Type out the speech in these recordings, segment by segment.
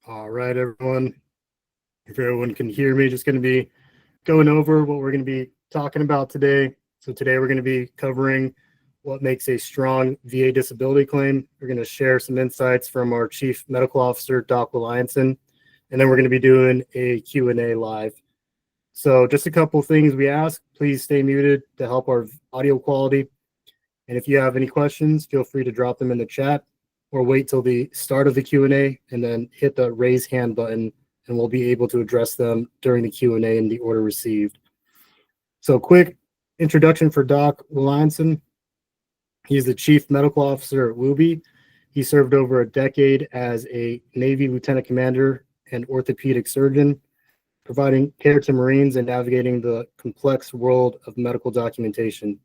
All right, everyone. If everyone can hear me, just going to be going over what we're going to be talking about today. So today we're going to be covering what makes a strong VA disability claim. We're going to share some insights from our Chief Medical Officer, Doc Williamson, and then we're going to be doing a Q&A live. So just a couple of things we ask. Please stay muted to help our audio quality. And if you have any questions, feel free to drop them in the chat or wait till the start of the Q&A and then hit the raise hand button, and we'll be able to address them during the Q&A in the order received. So quick introduction for Doc Williamson. He's the Chief Medical Officer at Woobie. He served over a decade as a Navy Lieutenant Commander and orthopedic surgeon, providing care to Marines and navigating the complex world of medical documentation.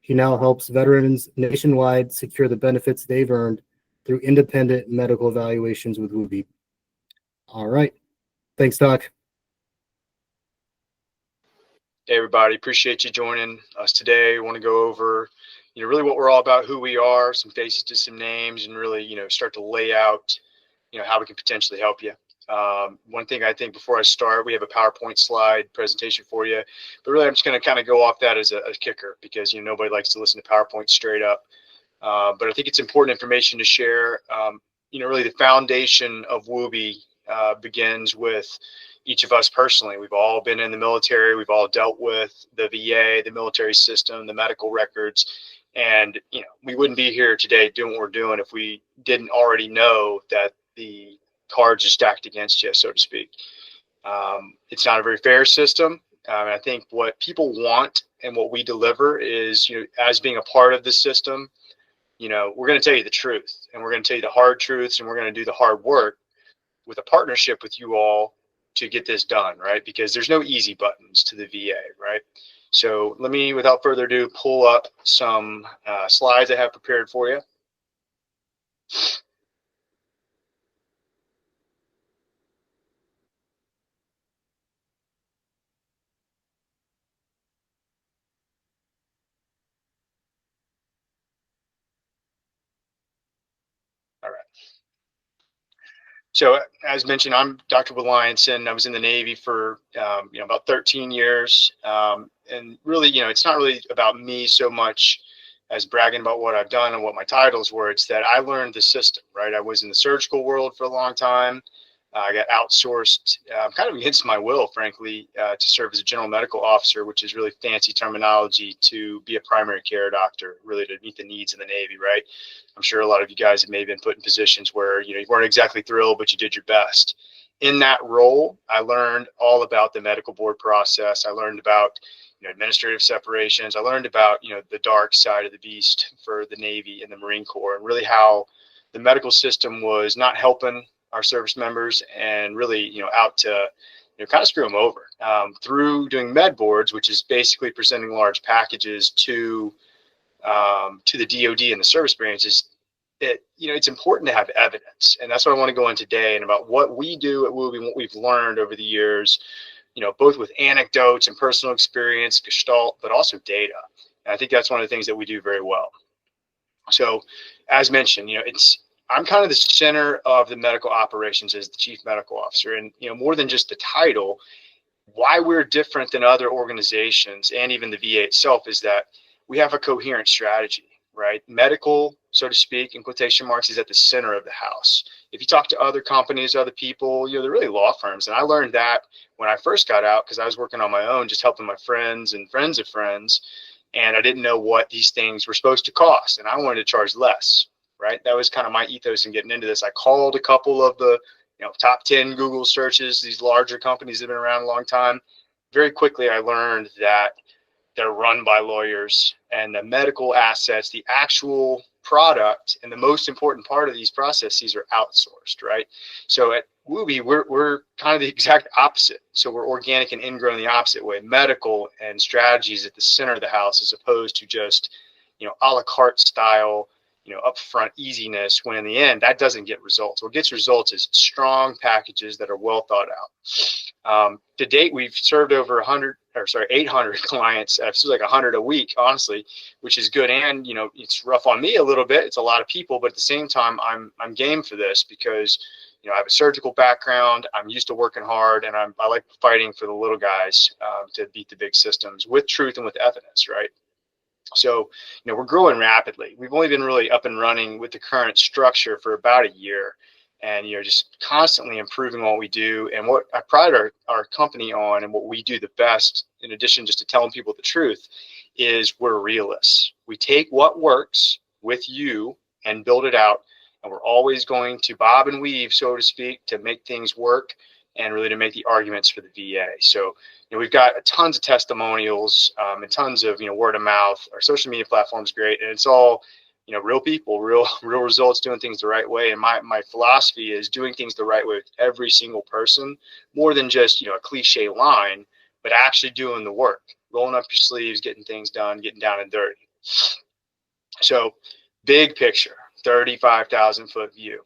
He now helps veterans nationwide secure the benefits they've earned through independent medical evaluations with Woobie. All right. Thanks, Doc. Hey, everybody. Appreciate you joining us today. I want to go over, really what we're all about, who we are, some faces to some names, and really, start to lay out, how we can potentially help you. One thing I think before I start, we have a PowerPoint slide presentation for you, but really I'm just going to kind of go off that as a kicker because, nobody likes to listen to PowerPoint straight up. But I think it's important information to share. Really the foundation of Woobie begins with each of us personally. We've all been in the military. We've all dealt with the VA, the military system, the medical records. And, we wouldn't be here today doing what we're doing if we didn't already know that the cards are stacked against you, so to speak. It's not a very fair system. I think what people want and what we deliver is, as being a part of the system, we're going to tell you the truth, and we're going to tell you the hard truths, and we're going to do the hard work with a partnership with you all to get this done, right? Because there's no easy buttons to the VA, right? So let me, without further ado, pull up some slides I have prepared for you. All right. So as mentioned, I'm Dr. Williamson. I was in the Navy for about 13 years. And really, it's not really about me so much as bragging about what I've done and what my titles were. It's that I learned the system, right? I was in the surgical world for a long time. I got outsourced kind of against my will, frankly, to serve as a general medical officer, which is really fancy terminology to be a primary care doctor, really to meet the needs of the Navy, right? I'm sure a lot of you guys have maybe been put in positions where, you weren't exactly thrilled, but you did your best. In that role, I learned all about the medical board process. I learned about, administrative separations. I learned about, the dark side of the beast for the Navy and the Marine Corps, and really how the medical system was not helping our service members and really, out to, kind of screw them over through doing med boards, which is basically presenting large packages to the DoD and the service branches. It's important to have evidence, and that's what I want to go into today, and about what we do at Woobie and what we've learned over the years, both with anecdotes and personal experience, gestalt, but also data. And I think that's one of the things that we do very well. So, as mentioned, I'm kind of the center of the medical operations as the Chief Medical Officer, and more than just the title, why we're different than other organizations and even the VA itself is that we have a coherent strategy, right? Medical, so to speak, in quotation marks, is at the center of the house. If you talk to other companies, other people, they're really law firms. And I learned that when I first got out, because I was working on my own, just helping my friends and friends of friends. And I didn't know what these things were supposed to cost. And I wanted to charge less, right? That was kind of my ethos in getting into this. I called a couple of the top 10 Google searches, these larger companies that have been around a long time. Very quickly, I learned that they're run by lawyers, and the medical assets, the actual product, and the most important part of these processes are outsourced, right? So at Woobie, we're kind of the exact opposite. So we're organic and ingrown the opposite way. Medical and strategies at the center of the house, as opposed to just, a la carte style, upfront easiness, when in the end, that doesn't get results. What gets results is strong packages that are well thought out. To date, we've served over 800 clients. It feels like 100 a week, honestly, which is good. And, it's rough on me a little bit. It's a lot of people, but at the same time, I'm game for this because, I have a surgical background. I'm used to working hard, and I like fighting for the little guys to beat the big systems with truth and with evidence, right? So, we're growing rapidly. We've only been really up and running with the current structure for about a year, and just constantly improving what we do. And what I pride our company on, and what we do the best, in addition just to telling people the truth, is we're realists. We take what works with you and build it out, and we're always going to bob and weave, so to speak, to make things work and really to make the arguments for the VA. So, we've got tons of testimonials and tons of word of mouth. Our social media platform is great, and it's all real people, real results, doing things the right way. And my philosophy is doing things the right way with every single person, more than just a cliche line, but actually doing the work, rolling up your sleeves, getting things done, getting down and dirty. So, big picture, 35,000-foot view.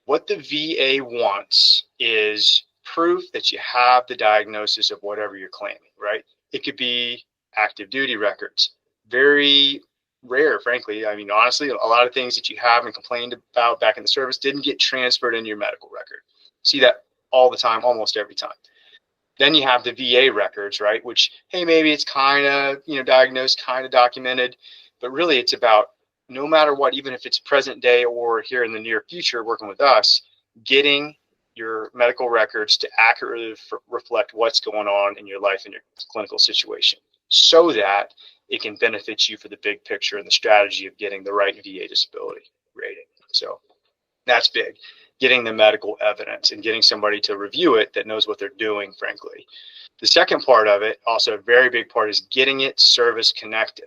What the VA wants is proof that you have the diagnosis of whatever you're claiming, right? It could be active duty records. Very rare, frankly. I mean, honestly, a lot of things that you have and complained about back in the service didn't get transferred into your medical record. See that all the time, almost every time. Then you have the VA records, right? Which, hey, maybe it's kind of, diagnosed, kind of documented, but really it's about, no matter what, even if it's present day or here in the near future working with us, getting your medical records to accurately reflect what's going on in your life and your clinical situation, so that it can benefit you for the big picture and the strategy of getting the right VA disability rating. So that's big. Getting the medical evidence and getting somebody to review it that knows what they're doing, frankly. The second part of it, also a very big part, is getting it service connected.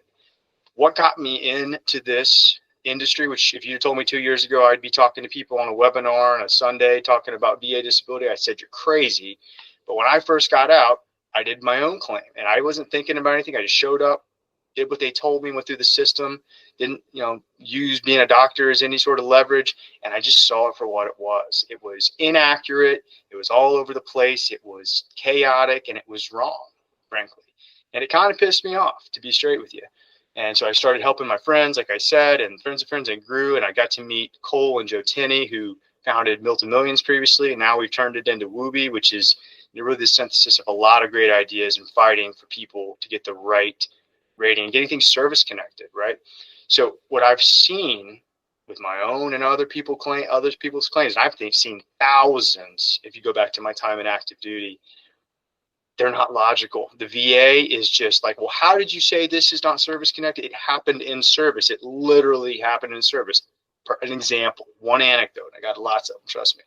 What got me into this industry, which if you told me 2 years ago I'd be talking to people on a webinar on a Sunday talking about VA disability, I said, you're crazy. But when I first got out, I did my own claim, and I wasn't thinking about anything. I just showed up, did what they told me, went through the system, didn't use being a doctor as any sort of leverage, and I just saw it for what it was. It was inaccurate, it was all over the place, it was chaotic, and it was wrong, frankly. And it kind of pissed me off, to be straight with you. And so I started helping my friends, like I said, and friends of friends, and grew. And I got to meet Cole and Joe Tinney, who founded Milton Millions previously. And now we've turned it into Woobie, which is really the synthesis of a lot of great ideas and fighting for people to get the right rating and getting things service connected, right? So what I've seen with my own and other people's claims, and I've seen thousands, if you go back to my time in active duty, they're not logical. The VA is just like, well, how did you say this is not service connected? It happened in service. It literally happened in service. For an example, one anecdote. I got lots of them, trust me.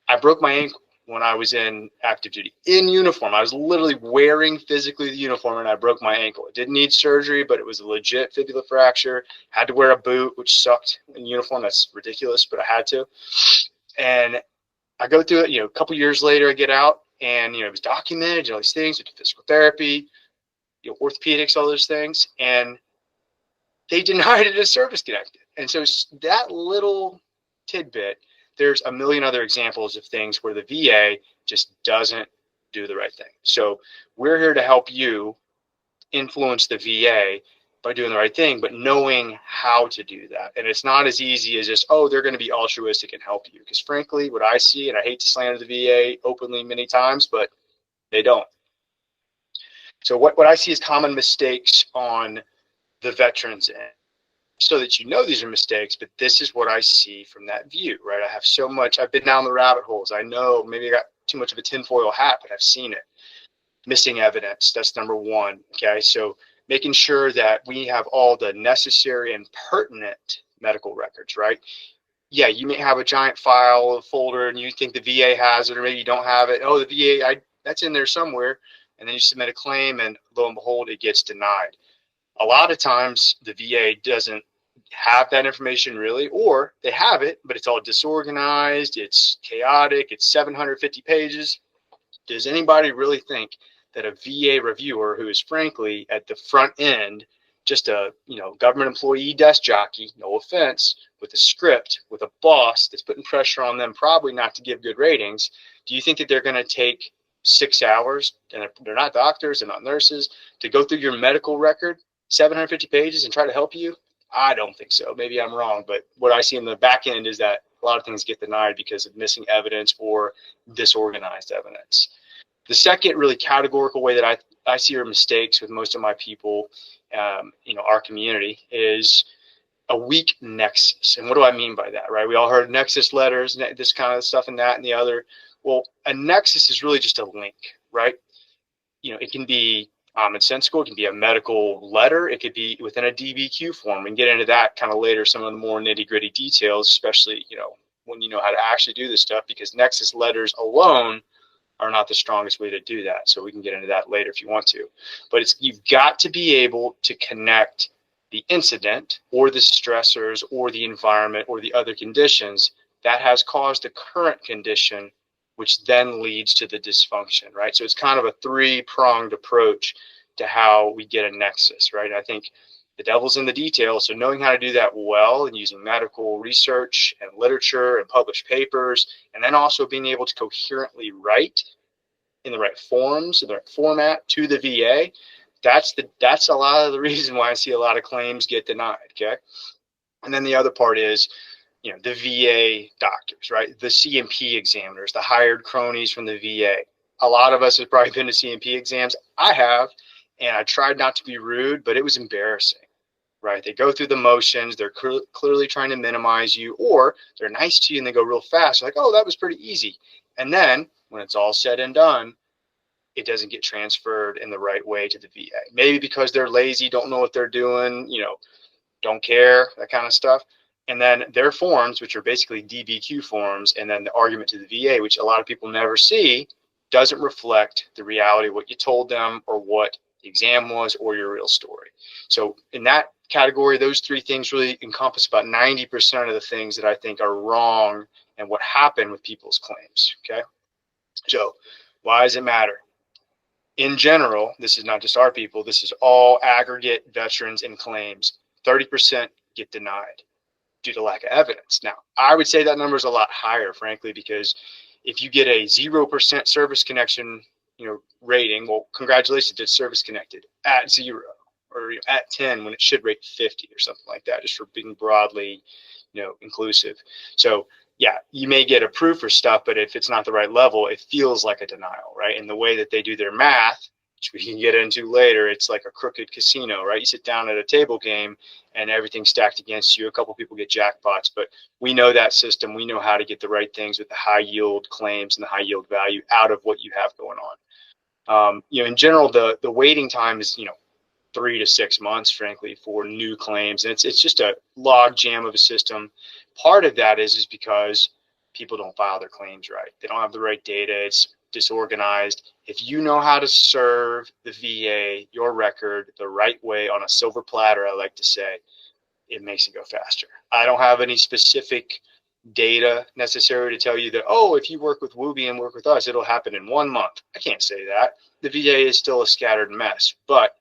I broke my ankle when I was in active duty in uniform. I was literally wearing physically the uniform, and I broke my ankle. It didn't need surgery, but it was a legit fibula fracture. Had to wear a boot, which sucked in uniform. That's ridiculous, but I had to. And I go through it, a couple years later, I get out. And, it was documented, all these things, physical therapy, orthopedics, all those things. And they denied it as service connected. And so that little tidbit, there's a million other examples of things where the VA just doesn't do the right thing. So we're here to help you influence the VA by doing the right thing, but knowing how to do that. And it's not as easy as just, oh, they're going to be altruistic and help you. Because frankly, what I see, and I hate to slander the VA openly many times, but they don't. So what I see is common mistakes on the veterans end, so that these are mistakes, but this is what I see from that view, right? I have so much, I've been down the rabbit holes. I know maybe I got too much of a tinfoil hat, but I've seen it. Missing evidence, that's number one, okay? So making sure that we have all the necessary and pertinent medical records, right? Yeah, you may have a giant file, a folder, and you think the VA has it, or maybe you don't have it. Oh, the VA, that's in there somewhere. And then you submit a claim, and lo and behold, it gets denied. A lot of times, the VA doesn't have that information really, or they have it, but it's all disorganized, it's chaotic, it's 750 pages. Does anybody really think that a VA reviewer who is frankly at the front end, just a government employee desk jockey, no offense, with a script, with a boss that's putting pressure on them probably not to give good ratings, do you think that they're going to take 6 hours, and they're not doctors, they're not nurses, to go through your medical record, 750 pages, and try to help you? I don't think so. Maybe I'm wrong, but what I see in the back end is that a lot of things get denied because of missing evidence or disorganized evidence. The second really categorical way that I see are mistakes with most of my people, our community, is a weak nexus. And what do I mean by that, right? We all heard nexus letters, this kind of stuff and that and the other. Well, a nexus is really just a link, right? It can be sensical, it can be a medical letter, it could be within a DBQ form. We can get into that kind of later, some of the more nitty gritty details, especially, when you know how to actually do this stuff, because nexus letters alone are not the strongest way to do that. So we can get into that later if you want to. But you've got to be able to connect the incident or the stressors or the environment or the other conditions that has caused the current condition, which then leads to the dysfunction, right? So it's kind of a three-pronged approach to how we get a nexus, right? And I think the devil's in the details. So knowing how to do that well and using medical research and literature and published papers, and then also being able to coherently write in the right forms, in the right format to the VA, that's a lot of the reason why I see a lot of claims get denied, okay? And then the other part is, the VA doctors, right? The CMP examiners, the hired cronies from the VA. A lot of us have probably been to CMP exams. I have, and I tried not to be rude, but it was embarrassing, right? They go through the motions. They're clearly trying to minimize you, or they're nice to you and they go real fast. They're like, oh, that was pretty easy. And then when it's all said and done, it doesn't get transferred in the right way to the VA. Maybe because they're lazy, don't know what they're doing, don't care, that kind of stuff. And then their forms, which are basically DBQ forms, and then the argument to the VA, which a lot of people never see, doesn't reflect the reality of what you told them or what the exam was or your real story. So in that category, those three things really encompass about 90% of the things that I think are wrong and what happened with people's claims, okay? So why does it matter? In general, this is not just our people, this is all aggregate veterans and claims. 30% get denied due to lack of evidence. Now, I would say that number is a lot higher, frankly, because if you get a 0% service connection, rating, well, congratulations, it's service connected at 0 or at 10 when it should rate 50 or something like that, just for being broadly, inclusive. So yeah, you may get approved for stuff, but if it's not the right level, it feels like a denial, right? And the way that they do their math, which we can get into later, it's like a crooked casino, right? You sit down at a table game and everything's stacked against you. A couple people get jackpots, but we know that system. We know how to get the right things with the high yield claims and the high yield value out of what you have going on. In general, the waiting time is, 3 to 6 months, frankly, for new claims. And it's just a log jam of a system. Part of that is because people don't file their claims right. They don't have the right data. It's disorganized. If you know how to serve the VA, your record, the right way on a silver platter, I like to say, it makes it go faster. I don't have any specific data necessary to tell you that, oh, if you work with Woobie and work with us, it'll happen in 1 month. I can't say that. The VA is still a scattered mess, but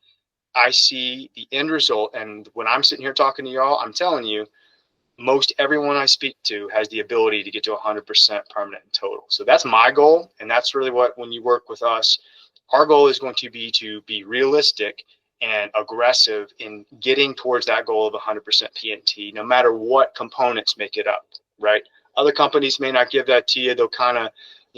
I see the end result. And when I'm sitting here talking to y'all, I'm telling you, most everyone I speak to has the ability to get to 100% permanent and total. So that's my goal. And that's really what, when you work with us, our goal is going to be realistic and aggressive in getting towards that goal of 100% PNT, no matter what components make it up, right? Other companies may not give that to you. They'll kind of,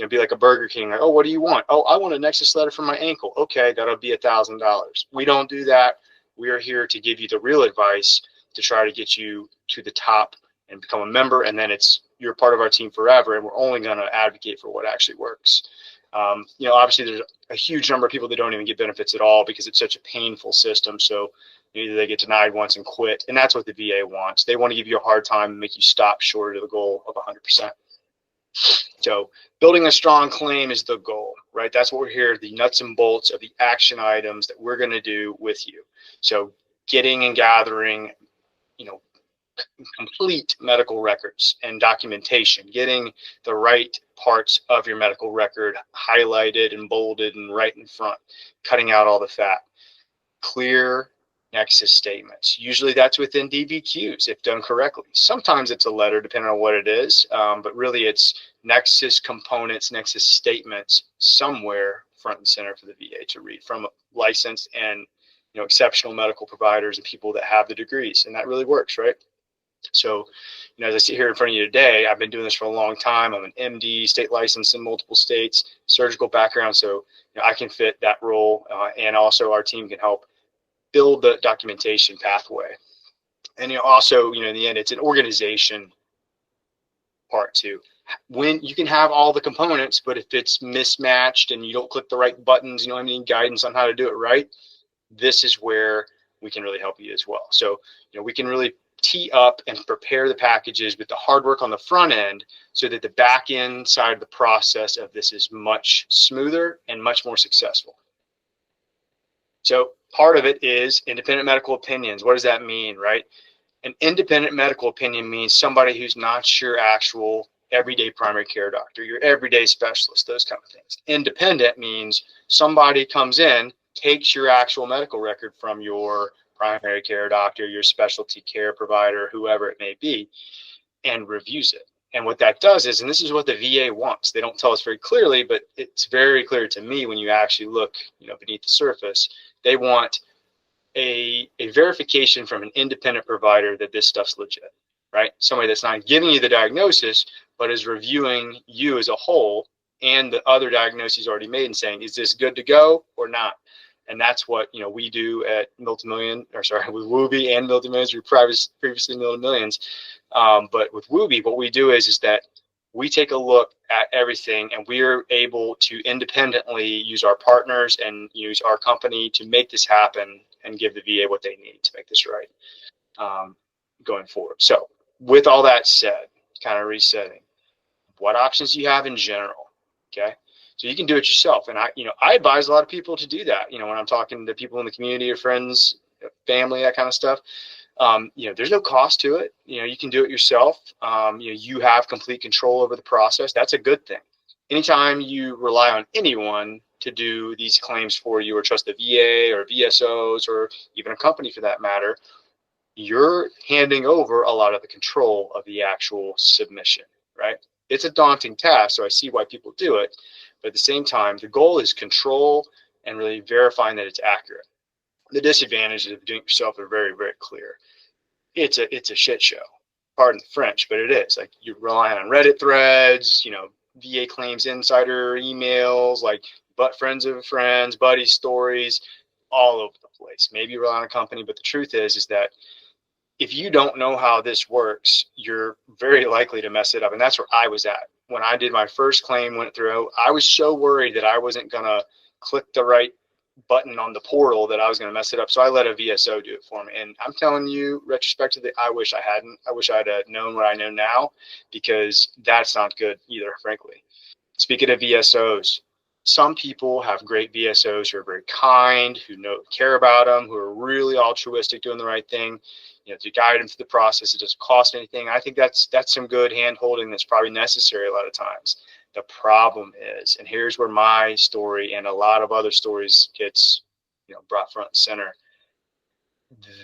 be like a Burger King. Like, oh, what do you want? Oh, I want a nexus letter for my ankle. Okay, that'll be $1,000. We don't do that. We are here to give you the real advice to try to get you to the top and become a member. And then you're part of our team forever. And we're only going to advocate for what actually works. Obviously there's a huge number of people that don't even get benefits at all because it's such a painful system. So either they get denied once and quit. And that's what the VA wants. They want to give you a hard time and make you stop short of the goal of 100%. So building a strong claim is the goal, right? That's what we're here, the nuts and bolts of the action items that we're going to do with you. So getting and gathering, complete medical records and documentation, getting the right parts of your medical record highlighted and bolded and right in front, cutting out all the fat. Clear nexus statements. Usually that's within DBQs if done correctly. Sometimes it's a letter depending on what it is, but really it's nexus components, nexus statements somewhere front and center for the VA to read from licensed and exceptional medical providers and people that have the degrees, and that really works, right? So, as I sit here in front of you today, I've been doing this for a long time. I'm an MD, state licensed in multiple states, surgical background. So, I can fit that role, and also our team can help build the documentation pathway. And also, in the end, it's an organization part too. When you can have all the components, but if it's mismatched and you don't click the right buttons, you don't have any guidance on how to do it right, this is where we can really help you as well. So, we can really tee up and prepare the packages with the hard work on the front end so that the back end side of the process of this is much smoother and much more successful. So part of it is independent medical opinions. What does that mean, right? An independent medical opinion means somebody who's not your actual everyday primary care doctor, your everyday specialist, those kind of things. Independent means somebody comes in, takes your actual medical record from your primary care doctor, your specialty care provider, whoever it may be, and reviews it. And what that does is, and this is what the VA wants, they don't tell us very clearly, but it's very clear to me when you actually look, beneath the surface, they want a verification from an independent provider that this stuff's legit, right? Somebody that's not giving you the diagnosis, but is reviewing you as a whole and the other diagnoses already made and saying, is this good to go or not? And that's what we do at with Woobie and Multimillions. We previously Multimillions, but with Woobie, what we do is that we take a look at everything, and we're able to independently use our partners and use our company to make this happen and give the VA what they need to make this right going forward. So with all that said, kind of resetting, what options do you have in general? Okay. So you can do it yourself. And I advise a lot of people to do that. When I'm talking to people in the community or friends, family, that kind of stuff, there's no cost to it. You can do it yourself. You have complete control over the process. That's a good thing. Anytime you rely on anyone to do these claims for you or trust the VA or VSOs or even a company for that matter, you're handing over a lot of the control of the actual submission, right? It's a daunting task, so I see why people do it. But at the same time, the goal is control and really verifying that it's accurate. The disadvantages of doing it yourself are very, very clear. It's a shit show. Pardon the French, but it is. Like, you're relying on Reddit threads, VA claims insider emails, like friends of friends, buddy stories, all over the place. Maybe you rely on a company, but the truth is that if you don't know how this works, you're very likely to mess it up. And that's where I was at. When I did my first claim, went through, I was so worried that I wasn't going to click the right button on the portal that I was going to mess it up. So I let a VSO do it for me. And I'm telling you, retrospectively, I wish I hadn't. I wish I'd known what I know now, because that's not good either, frankly. Speaking of VSOs, some people have great VSOs who are very kind, who care about them, who are really altruistic, doing the right thing, to guide them through the process. It doesn't cost anything. I think that's some good hand holding that's probably necessary a lot of times. The problem is, and here's where my story and a lot of other stories gets, brought front and center.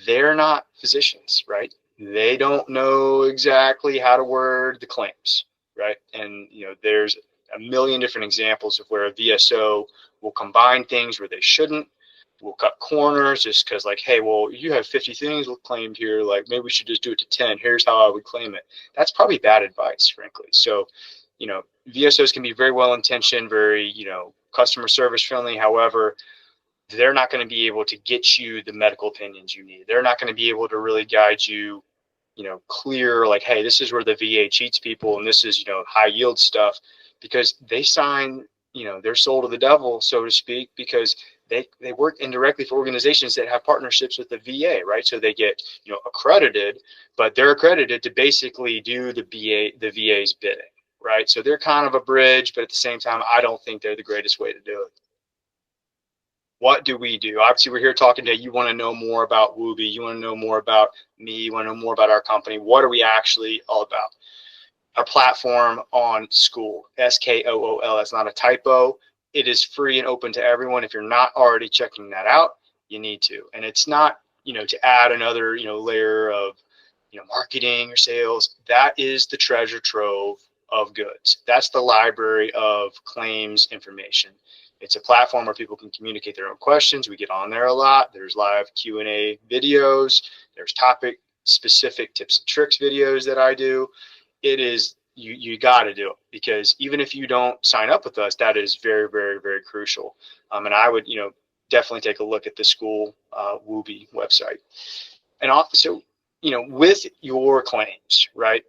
They're not physicians, right? They don't know exactly how to word the claims, right? And, there's a million different examples of where a VSO will combine things where they shouldn't, will cut corners just because, like, hey, well, you have 50 things claimed here, like maybe we should just do it to 10. Here's how I would claim it. That's probably bad advice, frankly. So, VSOs can be very well intentioned, very, customer service friendly. However, they're not going to be able to get you the medical opinions you need. They're not going to be able to really guide you, clear, like, hey, this is where the VA cheats people and this is, high yield stuff, because they sign, their soul to the devil, so to speak, because they work indirectly for organizations that have partnerships with the VA, right? So they get, accredited, but they're accredited to basically do the VA's bidding, right? So they're kind of a bridge, but at the same time, I don't think they're the greatest way to do it. What do we do? Obviously, we're here talking today. You want to know more about Woobie. You want to know more about me. You want to know more about our company. What are we actually all about? Our platform on Skool, SKOOL. That's not a typo. It is free and open to everyone. If you're not already checking that out, you need to. And it's not, to add another, layer of, marketing or sales. That is the treasure trove of goods. That's the library of claims information. It's a platform where people can communicate their own questions. We get on there a lot. There's live Q&A videos. There's topic specific tips and tricks videos that I do. It is, you got to do it, because even if you don't sign up with us, that is very, very, very crucial. And I would, definitely take a look at the school Woobie website. And also, with your claims, right,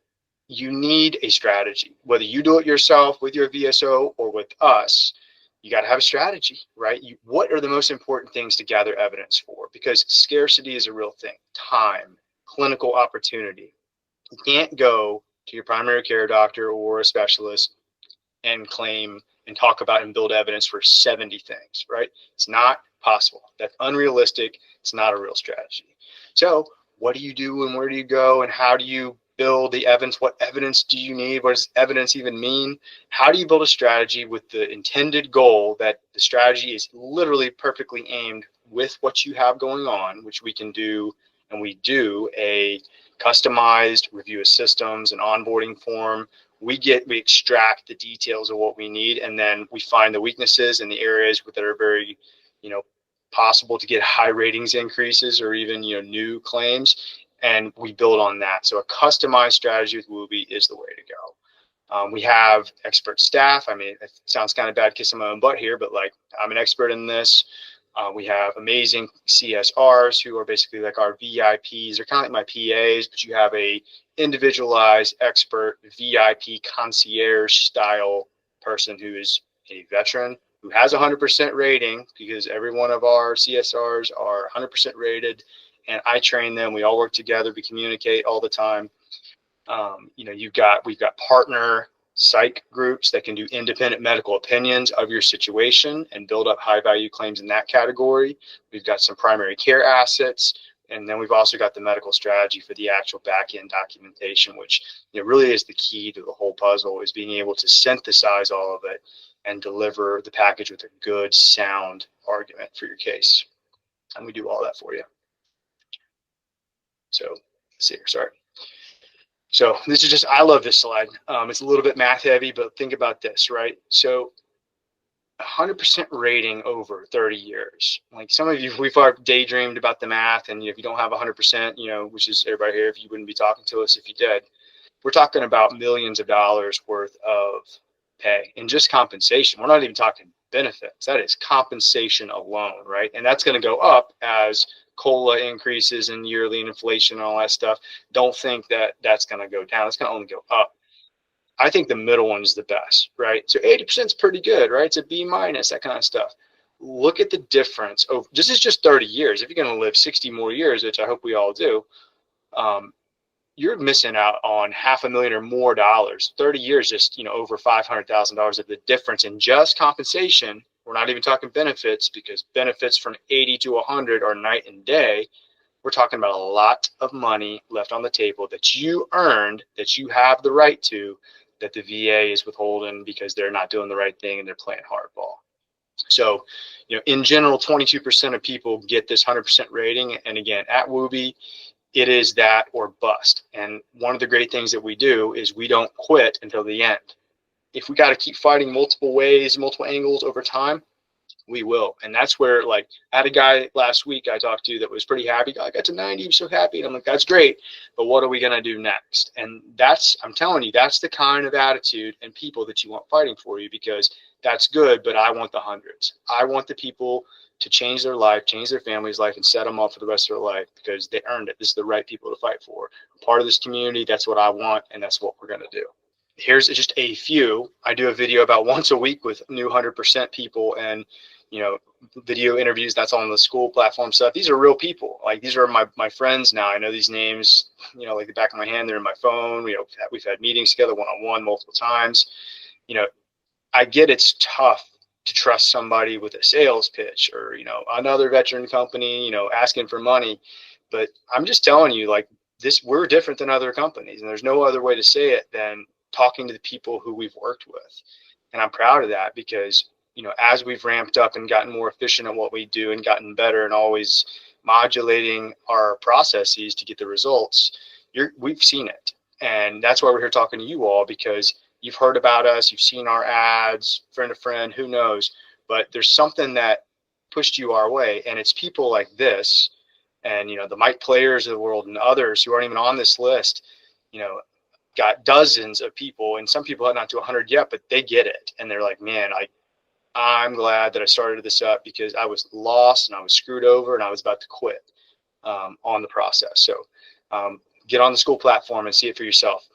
you need a strategy. Whether you do it yourself with your VSO or with us, you got to have a strategy, right? What are the most important things to gather evidence for? Because scarcity is a real thing. Time, clinical opportunity. You can't go to your primary care doctor or a specialist and claim and talk about and build evidence for 70 things, right? It's not possible. That's unrealistic. It's not a real strategy. So what do you do and where do you go and how do you build the evidence? What evidence do you need? What does evidence even mean? How do you build a strategy with the intended goal that the strategy is literally perfectly aimed with what you have going on, which we can do, and we do a customized review of systems and onboarding form. We extract the details of what we need, and then we find the weaknesses and the areas that are very, possible to get high ratings increases or even, new claims, and we build on that. So a customized strategy with Woobie is the way to go. We have expert staff. I mean, it sounds kind of bad kissing my own butt here, but like, I'm an expert in this. We have amazing CSRs who are basically like our VIPs. They're kind of like my PAs, but you have a individualized expert VIP concierge style person who is a veteran who has 100% rating, because every one of our CSRs are 100% rated, and I train them. We all work together. We communicate all the time. We've got partner psych groups that can do independent medical opinions of your situation and build up high value claims in that category. We've got some primary care assets, and then we've also got the medical strategy for the actual back end documentation, which really is the key to the whole puzzle, is being able to synthesize all of it and deliver the package with a good sound argument for your case. And we do all that for you. So let's see here, sorry. So this is just, I love this slide. It's a little bit math heavy, but think about this, right? So 100% rating over 30 years. Like some of you, we've daydreamed about the math, and if you don't have 100%, which is everybody here, if you wouldn't be talking to us if you did, we're talking about millions of dollars worth of pay and just compensation. We're not even talking benefits. That is compensation alone, right? And that's going to go up as COLA increases and yearly inflation and all that stuff. Don't think that that's going to go down. It's going to only go up. I think the middle one is the best, right? So 80% is pretty good, right? It's a B minus, that kind of stuff. Look at the difference. Oh, this is just 30 years. If you're going to live 60 more years, which I hope we all do, you're missing out on $500,000 or more dollars. 30 years, just over $500,000 of the difference in just compensation. We're not even talking benefits, because benefits from 80 to 100 are night and day. We're talking about a lot of money left on the table that you earned, that you have the right to, that the VA is withholding because they're not doing the right thing and they're playing hardball. So, in general, 22% of people get this 100% rating. And again, at Woobie, it is that or bust. And one of the great things that we do is we don't quit until the end. If we got to keep fighting multiple ways, multiple angles over time, we will. And that's where, like, I had a guy last week I talked to that was pretty happy. I got to 90, I'm so happy. And I'm like, that's great, but what are we going to do next? And that's, I'm telling you, that's the kind of attitude and people that you want fighting for you, because that's good, but I want the hundreds. I want the people to change their life, change their family's life, and set them up for the rest of their life, because they earned it. This is the right people to fight for. I'm part of this community. That's what I want, and that's what we're going to do. Here's just a few. I do a video about once a week with new 100% people, and video interviews. That's on the school platform stuff. These are real people. Like, these are my friends now. I know these names, like the back of my hand. They're in my phone. We've had meetings together one-on-one multiple times. I get it's tough to trust somebody with a sales pitch, or another veteran company asking for money, but I'm just telling you, like, this, we're different than other companies, and there's no other way to say it than talking to the people who we've worked with. And I'm proud of that, because as we've ramped up and gotten more efficient at what we do and gotten better and always modulating our processes to get the results, we've seen it. And that's why we're here talking to you all, because you've heard about us, you've seen our ads, friend to friend, who knows, but there's something that pushed you our way. And it's people like this And, the Mike Players of the world and others who aren't even on this list, got dozens of people, and some people have not to 100 yet, but they get it. And they're like, man, I'm glad that I started this up because I was lost and I was screwed over and I was about to quit on the process. So get on the school platform and see it for yourself.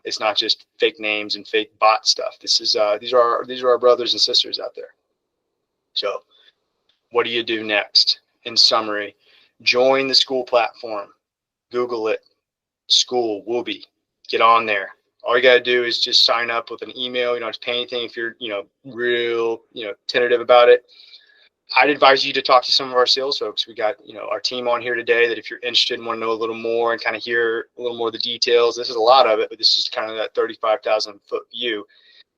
It's not just fake names and fake bot stuff. This is these are our brothers and sisters out there. So what do you do next? In summary, join the school platform. Google it, school, Woobie. Get on there. All you got to do is just sign up with an email. You don't have to pay anything if you're, real, tentative about it. I'd advise you to talk to some of our sales folks. We got, our team on here today that if you're interested and want to know a little more and kind of hear a little more of the details, this is a lot of it, but this is kind of that 35,000 foot view.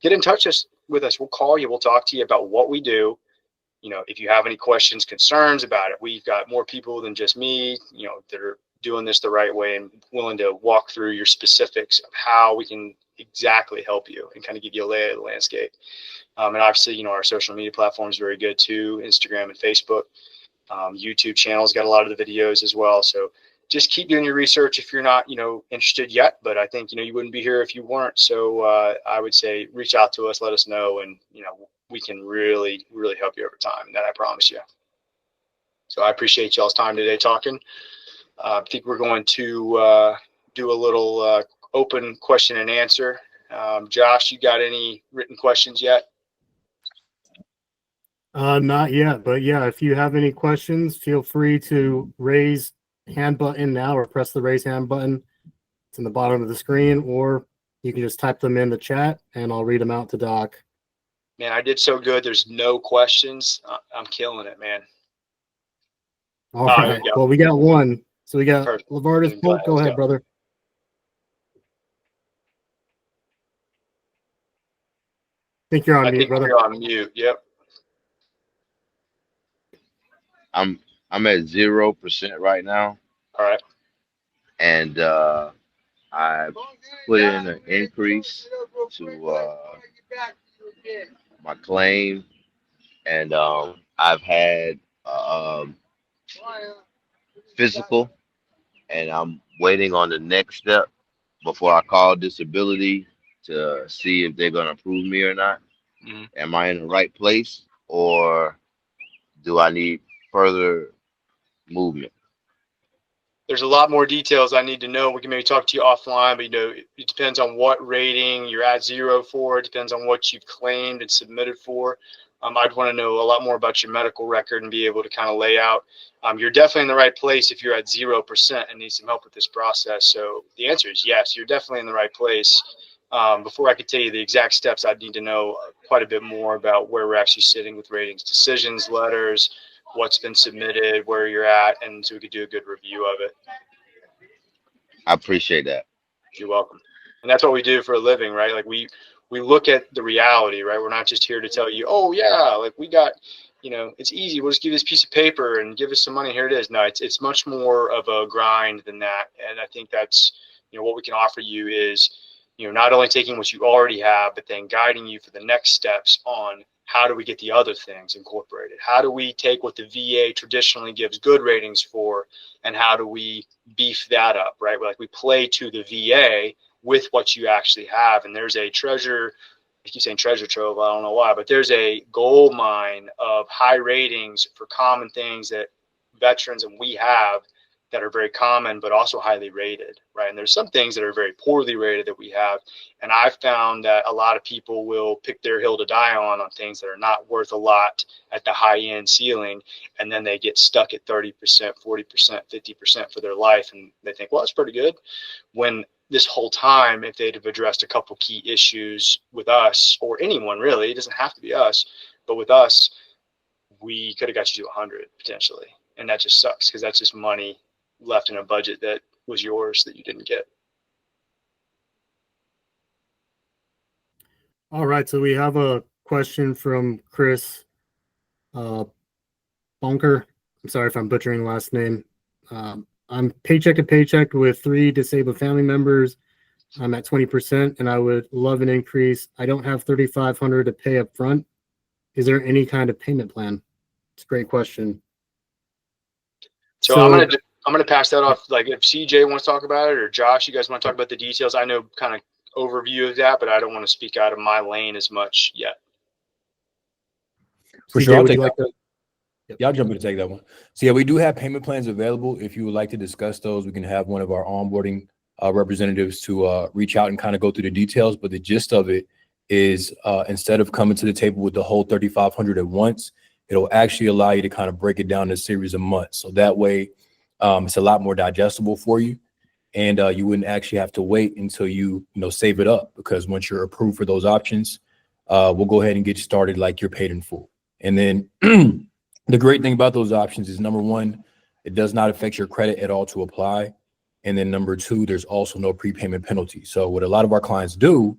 Get in touch with us. We'll call you. We'll talk to you about what we do. If you have any questions, concerns about it, we've got more people than just me, that are doing this the right way and willing to walk through your specifics of how we can exactly help you and kind of give you a lay of the landscape. And obviously, our social media platform is very good too, Instagram and Facebook. YouTube channel's got a lot of the videos as well. So just keep doing your research if you're not, interested yet. But I think, you wouldn't be here if you weren't. So I would say reach out to us, let us know, and, we can really, really help you over time. And that I promise you. So I appreciate y'all's time today talking. I think we're going to do a little open question and answer. Josh, you got any written questions yet? Not yet, but yeah, if you have any questions, feel free to raise hand button now or press the raise hand button. It's in the bottom of the screen, or you can just type them in the chat and I'll read them out to Doc. Man, I did so good. There's no questions. I'm killing it, man. All right. Well, we got one. So we got Lavardis. Go ahead, brother. I think you're on mute, brother. You're on mute. Yep. I'm at 0% right now. All right. And I put in an increase to my claim, and I've had physical, and I'm waiting on the next step before I call disability to see if they're gonna approve me or not. Mm-hmm. Am I in the right place, or do I need further movement? There's a lot more details I need to know. We can maybe talk to you offline, but it depends on what rating you're at 0 for. It depends on what you've claimed and submitted for. I'd want to know a lot more about your medical record and be able to kind of lay out. You're definitely in the right place if you're at 0% and need some help with this process. So the answer is yes, you're definitely in the right place. Before I could tell you the exact steps, I'd need to know quite a bit more about where we're actually sitting with ratings, decisions, letters, what's been submitted, where you're at, and so we could do a good review of it. I appreciate that. You're welcome. And that's what we do for a living, right? Like we look at the reality, right? We're not just here to tell you, oh yeah, like we got, it's easy. We'll just give you this piece of paper and give us some money. Here it is. No, it's much more of a grind than that. And I think that's, what we can offer you is, not only taking what you already have, but then guiding you for the next steps on how do we get the other things incorporated? How do we take what the VA traditionally gives good ratings for, and how do we beef that up, right? Like we play to the VA with what you actually have. And there's a treasure, I keep saying treasure trove, I don't know why, but there's a gold mine of high ratings for common things that veterans and we have that are very common, but also highly rated, right? And there's some things that are very poorly rated that we have. And I've found that a lot of people will pick their hill to die on things that are not worth a lot at the high end ceiling. And then they get stuck at 30%, 40%, 50% for their life. And they think, well, that's pretty good. When this whole time, if they'd have addressed a couple key issues with us, or anyone really, it doesn't have to be us, but with us, we could have got you to 100 potentially. And that just sucks because that's just money left in a budget that was yours that you didn't get. All right, so we have a question from Chris Bonker. I'm sorry if I'm butchering the last name. I'm paycheck to paycheck with 3 disabled family members. I'm at 20%, and I would love an increase. I don't have $3,500 to pay up front. Is there any kind of payment plan? It's a great question. So I'm going to I'm going to pass that off. Like if CJ wants to talk about it or Josh, you guys want to talk about the details. I know kind of overview of that, but I don't want to speak out of my lane as much yet. For CJ, sure, I'll would take you like that. to? Yep. Yeah, I'll jump in to take that one. So yeah, we do have payment plans available. If you would like to discuss those, we can have one of our onboarding representatives to reach out and kind of go through the details. But the gist of it is instead of coming to the table with the whole 3,500 at once, it'll actually allow you to kind of break it down in a series of months. So that way it's a lot more digestible for you. And you wouldn't actually have to wait until you save it up, because once you're approved for those options, we'll go ahead and get you started like you're paid in full. And then the great thing about those options is, number one, it does not affect your credit at all to apply. And then number two, there's also no prepayment penalty. So what a lot of our clients do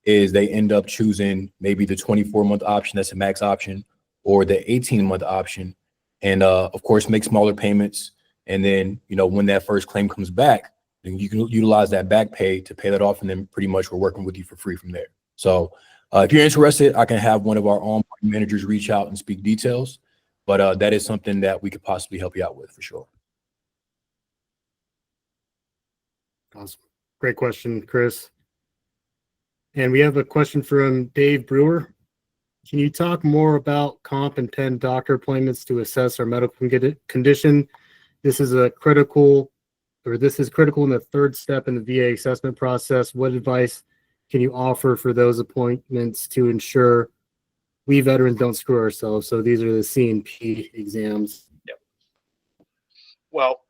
is they end up choosing maybe the 24-month option, that's a max option, or the 18-month option. And of course, make smaller payments. And then, when that first claim comes back, then you can utilize that back pay to pay that off. And then pretty much we're working with you for free from there. So if you're interested, I can have one of our onboarding managers reach out and speak details. But that is something that we could possibly help you out with for sure. Awesome. Great question, Chris. And we have a question from Dave Brewer. Can you talk more about comp and pen doctor appointments to assess our medical condition? This is critical in the third step in the VA assessment process. What advice can you offer for those appointments to ensure we veterans don't screw ourselves? So these are the C&P exams. Yep. Well,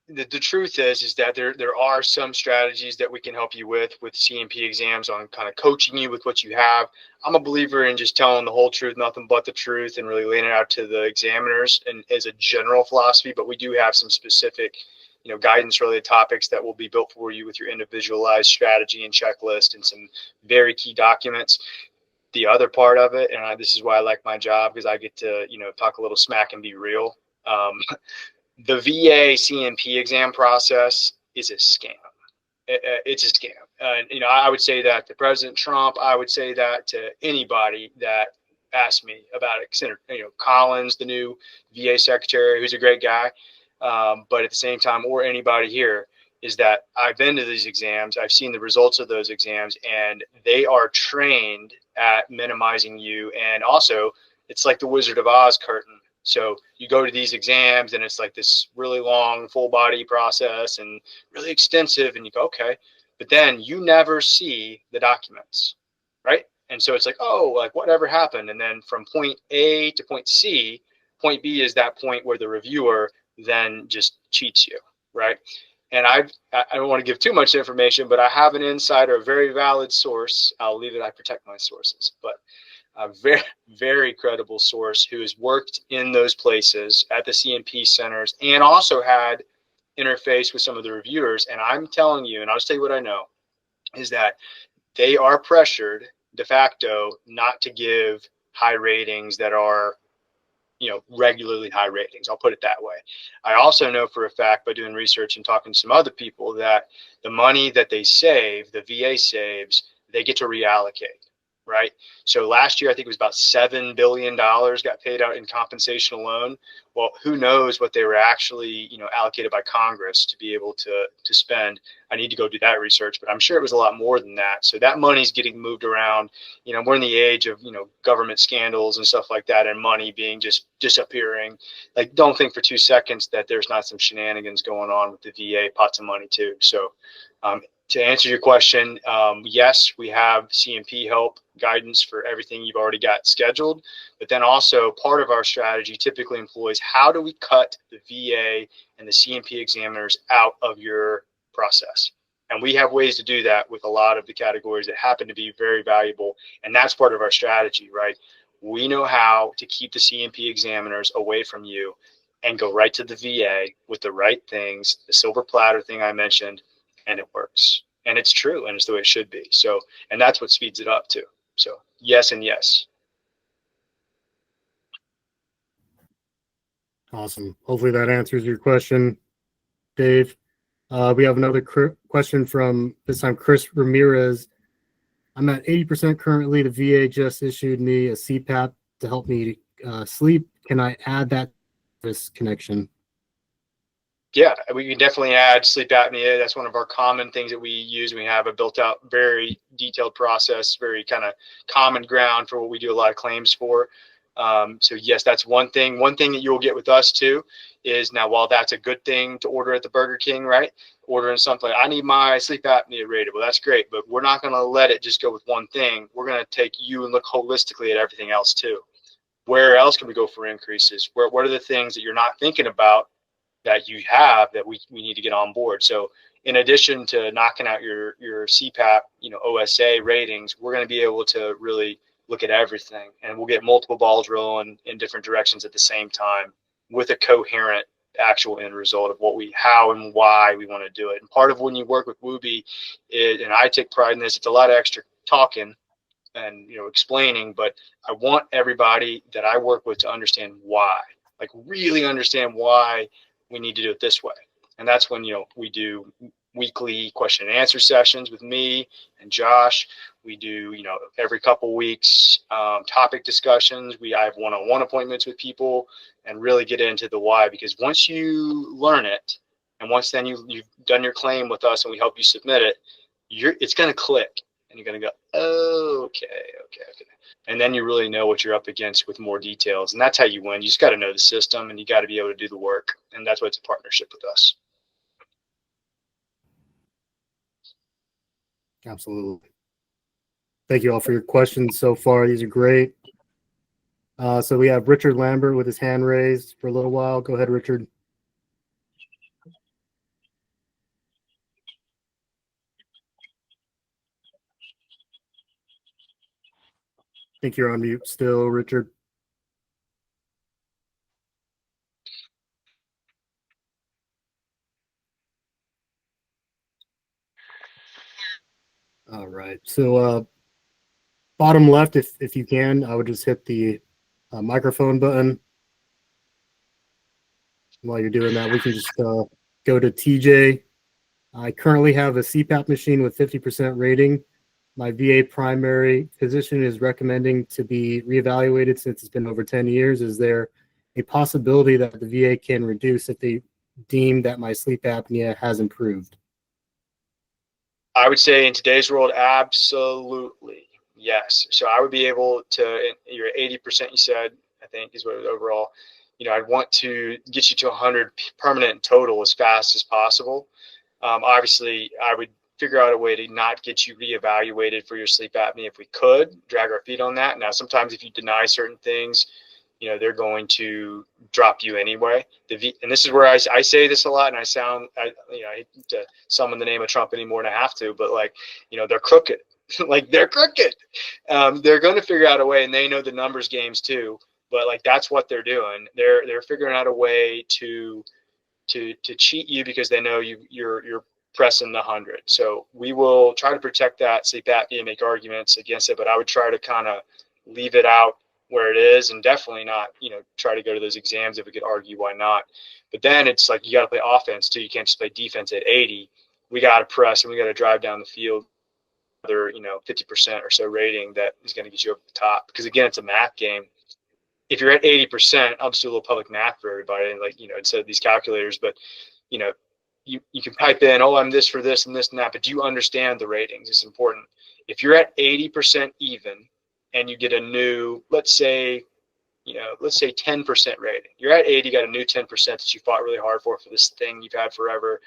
the truth is that there are some strategies that we can help you with C&P exams on kind of coaching you with what you have. I'm a believer in just telling the whole truth, nothing but the truth, and really laying it out to the examiners and as a general philosophy. But we do have some specific, guidance related topics that will be built for you with your individualized strategy and checklist and some very key documents. The other part of it, and this is why I like my job, because I get to, talk a little smack and be real. The VA C&P exam process is a scam. It's a scam. I would say that to President Trump. I would say that to anybody that asked me about it. Consider, Collins, the new VA secretary, who's a great guy. But at the same time, or anybody here, is that I've been to these exams. I've seen the results of those exams, and they are trained at minimizing you. And also, it's like the Wizard of Oz curtain. So you go to these exams and it's like this really long full body process and really extensive, and you go, okay, but then you never see the documents, right? And so it's like, oh, like whatever happened. And then from point A to point C, point B is that point where the reviewer then just cheats you, right? And I don't want to give too much information, but I have an insider, a very valid source. I'll leave it, I protect my sources, but a very, very credible source who has worked in those places at the C&P centers and also had interface with some of the reviewers. And I'm telling you, and I'll just tell you what I know, is that they are pressured de facto not to give high ratings that are, regularly high ratings. I'll put it that way. I also know for a fact by doing research and talking to some other people that the money that they save, the VA saves, they get to reallocate. Right. So last year, I think it was about $7 billion got paid out in compensation alone. Well, who knows what they were actually, allocated by Congress to be able to spend. I need to go do that research, but I'm sure it was a lot more than that. So that money's getting moved around. We're in the age of, government scandals and stuff like that, and money being just disappearing. Like, don't think for 2 seconds that there's not some shenanigans going on with the VA pots of money too. So to answer your question, yes, we have C&P help guidance for everything you've already got scheduled. But then also part of our strategy typically employs how do we cut the VA and the C&P examiners out of your process? And we have ways to do that with a lot of the categories that happen to be very valuable. And that's part of our strategy, right? We know how to keep the C&P examiners away from you and go right to the VA with the right things, the silver platter thing I mentioned, and it works. And it's true, and it's the way it should be. So, and that's what speeds it up too. So yes and yes. Awesome. Hopefully that answers your question, Dave. We have another question from, this time, Chris Ramirez. I'm at 80% currently. The VA just issued me a CPAP to help me sleep. Can I add that to this connection? Yeah, we can definitely add sleep apnea. That's one of our common things that we use. We have a built out, very detailed process, very kind of common ground for what we do a lot of claims for. So yes, that's one thing. One thing that you'll get with us too is, now, while that's a good thing to order at the Burger King, right? Ordering something like, I need my sleep apnea rated. Well, that's great, but we're not going to let it just go with one thing. We're going to take you and look holistically at everything else too. Where else can we go for increases? What are the things that you're not thinking about that you have that we need to get on board? So in addition to knocking out your CPAP, OSA ratings, we're going to be able to really look at everything, and we'll get multiple balls rolling in different directions at the same time with a coherent actual end result of how and why we want to do it. And part of when you work with Woobie, and I take pride in this, it's a lot of extra talking and explaining, but I want everybody that I work with to understand why, like really understand why we need to do it this way. And that's when we do weekly question and answer sessions with me and Josh. We do every couple weeks topic discussions. I have one-on-one appointments with people and really get into the why, because once you learn it, and once then you've done your claim with us and we help you submit it, it's going to click. And you're going to go, oh, okay. And then you really know what you're up against with more details. And that's how you win. You just got to know the system, and you got to be able to do the work. And that's why it's a partnership with us. Absolutely. Thank you all for your questions so far. These are great. So we have Richard Lambert with his hand raised for a little while. Go ahead, Richard. I think you're on mute still, Richard. All right. So bottom left, if you can, I would just hit the microphone button. While you're doing that, we can just go to TJ. I currently have a CPAP machine with 50% rating. My VA primary physician is recommending to be reevaluated since it's been over 10 years. Is there a possibility that the VA can reduce if they deem that my sleep apnea has improved? I would say in today's world, absolutely. Yes. So I would be able to, you're 80%, you said, I think is what it was overall. I'd want to get you to 100 permanent total as fast as possible. Obviously, I would figure out a way to not get you reevaluated for your sleep apnea if we could, drag our feet on that. Now, sometimes if you deny certain things, they're going to drop you anyway. And this is where I say this a lot, and I hate to summon the name of Trump anymore than I have to, but they're crooked. They're crooked. They're going to figure out a way, and they know the numbers games too. But that's what they're doing. They're figuring out a way to cheat you because they know you're pressing the 100. So we will try to protect that sleep apnea and make arguments against it, but I would try to kind of leave it out where it is, and definitely not try to go to those exams if we could argue why not. But then it's like you got to play offense too. You can't just play defense at 80. We got to press and we got to drive down the field. Another 50% or so rating that is going to get you up the top, because again, it's a math game. If you're at 80%, I'll just do a little public math for everybody, and instead of these calculators, but you can type in, oh, I'm this for this and this and that, but do you understand the ratings? It's important. If you're at 80% even and you get a new, let's say 10% rating, you're at 80, got a new 10% that you fought really hard for this thing you've had forever.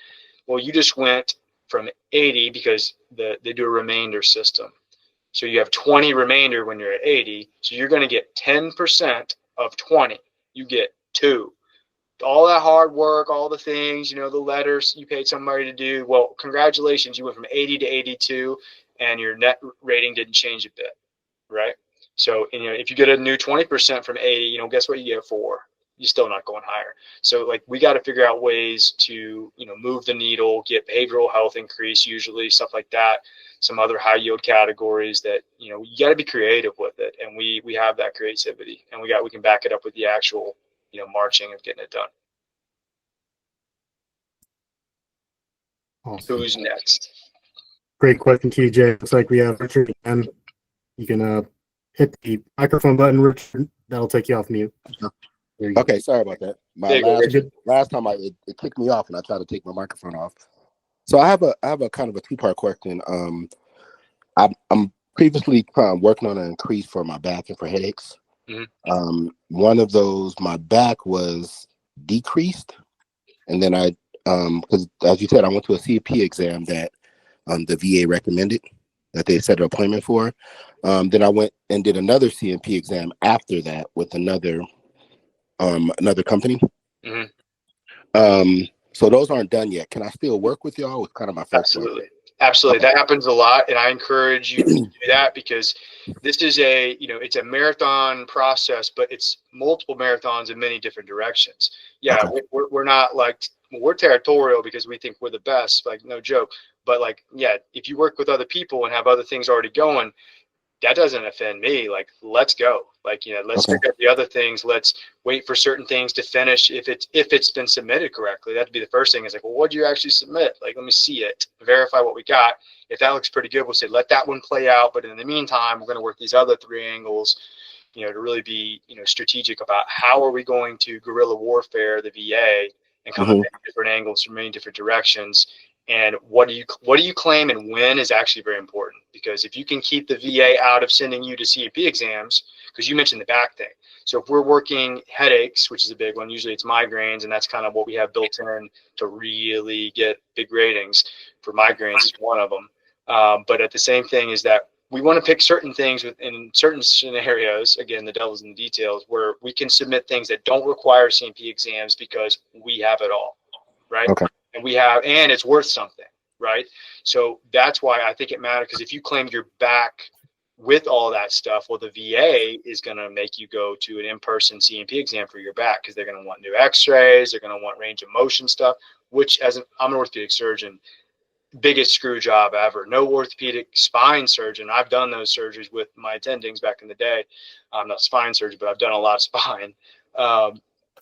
Well, you just went from 80 because they do a remainder system. So you have 20 remainder when you're at 80. So you're going to get 10% of 20. You get 2. All that hard work, all the things, the letters you paid somebody to do. Well, congratulations. You went from 80 to 82 and your net rating didn't change a bit, right? So, if you get a new 20% from 80, guess what? You get 4. You're still not going higher. So we got to figure out ways to, move the needle, get behavioral health increase, usually stuff like that. Some other high yield categories that, you got to be creative with it. And we have that creativity, and we can back it up with the actual, marching of getting it done. Awesome. Who's next? Great question, TJ. Looks like we have Richard again. You can hit the microphone button, Richard. That'll take you off mute. There you go. Okay, sorry about that. My There you go, Richard. last time it kicked me off, and I tried to take my microphone off. So I have a kind of a two-part question. I'm previously working on an increase for my back and for headaches. Mhm. One of those, my back was decreased, and then because as you said, I went to a CP exam that the VA recommended that they set an appointment for. Then I went and did another CMP exam after that with another company. Mhm. So those aren't done yet. Can I still work with y'all? Was kind of my first question. Absolutely. Okay. That happens a lot. And I encourage you to do that because this is it's a marathon process, but it's multiple marathons in many different directions. Yeah. Okay. We're not like, we're territorial because we think we're the best, like no joke. But like, yeah, if you work with other people and have other things already going, that doesn't offend me. Like, let's go. Like, let's Okay. pick up the other things. Let's wait for certain things to finish. If it's been submitted correctly, that'd be the first thing. Is like, well, what'd you actually submit? Like, let me see it, verify what we got. If that looks pretty good, we'll say, let that one play out. But in the meantime, we're going to work these other three angles, to really be, strategic about how are we going to guerrilla warfare the VA and come at many different angles from many different directions. And what do you claim and when is actually very important, because if you can keep the VA out of sending you to CEP exams, because you mentioned the back thing. So if we're working headaches, which is a big one, usually it's migraines, and that's kind of what we have built in to really get big ratings for migraines is one of them. But at the same thing is that we want to pick certain things in certain scenarios. Again, the devil's in the details, where we can submit things that don't require CMP exams because we have it all, right? Okay. And it's worth something, right? So that's why I think it matters, because if you claim you're back with all that stuff, well, the VA is going to make you go to an in-person CMP exam for your back, because they're going to want new x-rays, they're going to want range of motion stuff, which I'm an orthopedic surgeon, biggest screw job ever. No orthopedic spine surgeon. I've done those surgeries with my attendings back in the day. I'm not a spine surgeon, but I've done a lot of spine.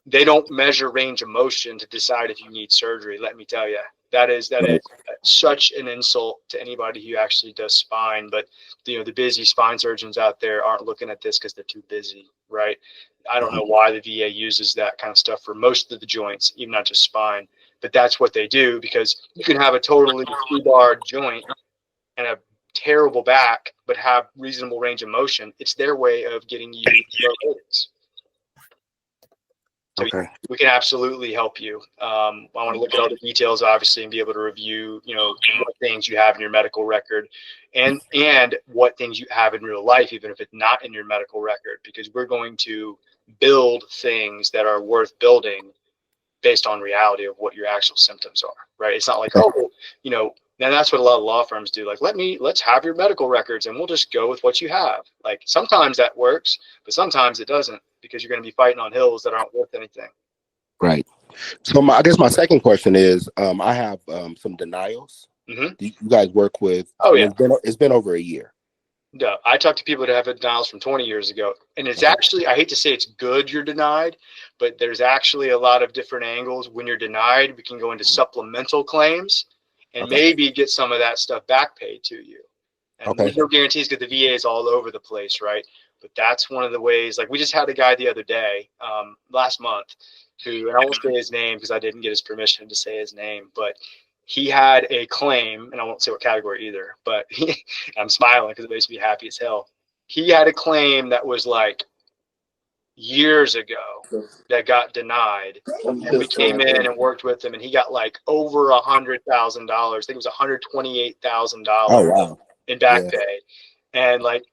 They don't measure range of motion to decide if you need surgery. Let me tell you, that is such an insult to anybody who actually does spine. But the busy spine surgeons out there aren't looking at this because they're too busy, right? I don't know why the VA uses that kind of stuff for most of the joints, even not just spine. But that's what they do, because you can have a totally two-bar joint and a terrible back, but have reasonable range of motion. It's their way of getting you low ratings. So Okay. we can absolutely help you. I want to look at all the details, obviously, and be able to review, what things you have in your medical record, and what things you have in real life, even if it's not in your medical record, because we're going to build things that are worth building based on reality of what your actual symptoms are, right? It's not like, and that's what a lot of law firms do. Like, let's have your medical records and we'll just go with what you have. Like, sometimes that works, but sometimes it doesn't, because you're going to be fighting on hills that aren't worth anything. Right. So I guess my second question is, I have some denials. Mm-hmm. You guys work with? Oh, yeah. It's been over a year. No, I talk to people that have denials from 20 years ago, and it's actually, I hate to say it's good you're denied, but there's actually a lot of different angles. When you're denied, we can go into supplemental claims and maybe get some of that stuff back paid to you. And there's no guarantees, because the VA is all over the place, right? But that's one of the ways. Like, we just had a guy the other day, last month, who, and I won't say his name because I didn't get his permission to say his name, but he had a claim, and I won't say what category either, but I'm smiling because it makes me happy as hell. He had a claim that was like years ago that got denied. And we came in and worked with him, and he got like over $100,000. I think it was $128,000 in back pay. And like,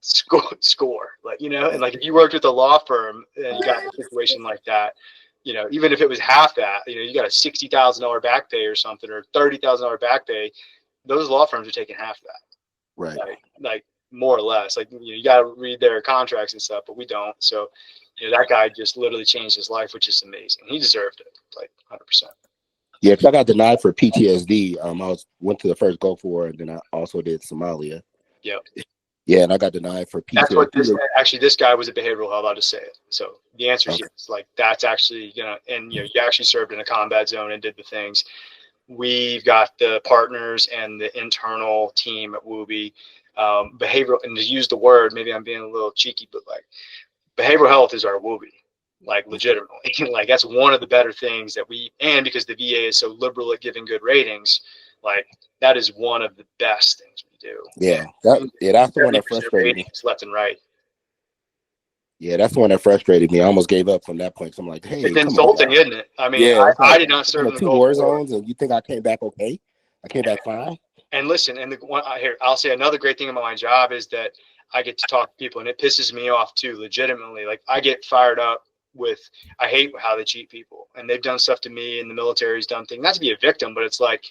score, like, and like, if you worked with a law firm and you got a situation like that, even if it was half that, you got a $60,000 back pay or something, or $30,000 back pay, those law firms are taking half that. Right. Like more or less. Like, you got to read their contracts and stuff, but we don't. So, that guy just literally changed his life, which is amazing. He deserved it, like 100%. Yeah, because I got denied for PTSD. Went to the first Gulf War, and then I also did Somalia. Yep. Yeah, and I got denied for PTSD. That's what this guy was a behavioral health. I'll just say it. So the answer is yes. Like, that's actually, and you actually served in a combat zone and did the things. We've got the partners and the internal team at Woobie, behavioral, and to use the word, maybe I'm being a little cheeky, but like, behavioral health is our Woobie. like legitimately. Like that's one of the better things that and because the VA is so liberal at giving good ratings, like that is one of the best things we do. Yeah, that's the one that frustrated me. Ratings left and right. Yeah, that's the one that frustrated me. I almost gave up from that point. So I'm like, hey, It's come on, insulting, guys. isn't it? I mean, Yeah, I did not serve in the two Gulf war War. zones, and you think I came back okay? I came back fine. And listen, and the one here, I'll say another great thing about my job is that I get to talk to people, and it pisses me off too, legitimately. Like I get fired up I hate how they cheat people, and they've done stuff to me, and the military's done things, not to be a victim, but it's like,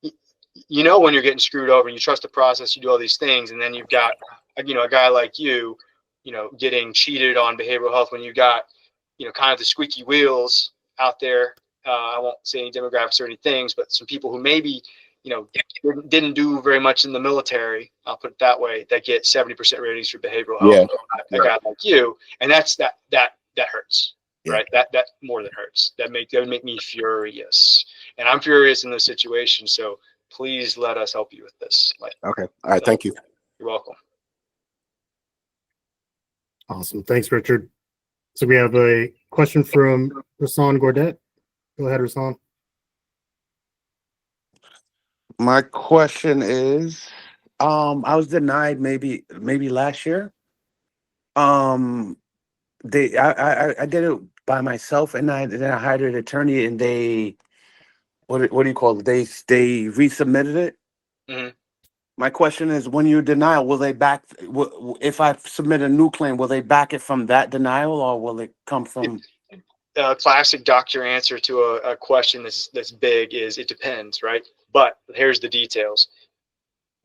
you know, when you're getting screwed over and you trust the process, you do all these things, and then you've got, you know, a guy like you know, getting cheated on behavioral health when you got, you know, kind of the squeaky wheels out there. I won't say any demographics or any things, but some people who maybe, you know, didn't do very much in the military, I'll put it that way, that get 70% ratings for behavioral health. Yeah. A guy like you, and that hurts, Yeah. right? That more than hurts. That would make me furious, and I'm furious in those situations. So please let us help you with this. Like, Okay. All right. Thank you. You're welcome. Awesome. Thanks, Richard. So we have a question from Rasan Gordet. Go ahead, Rasan. My question is, I was denied maybe last year. I did it by myself, and then I hired an attorney, and they what do you call it? They resubmitted it. Mhm. My question is, when you deny, will they back? If I submit a new claim, will they back it from that denial, or will it come from? Classic doctor answer to a question that's big is it depends, right? But here's the details.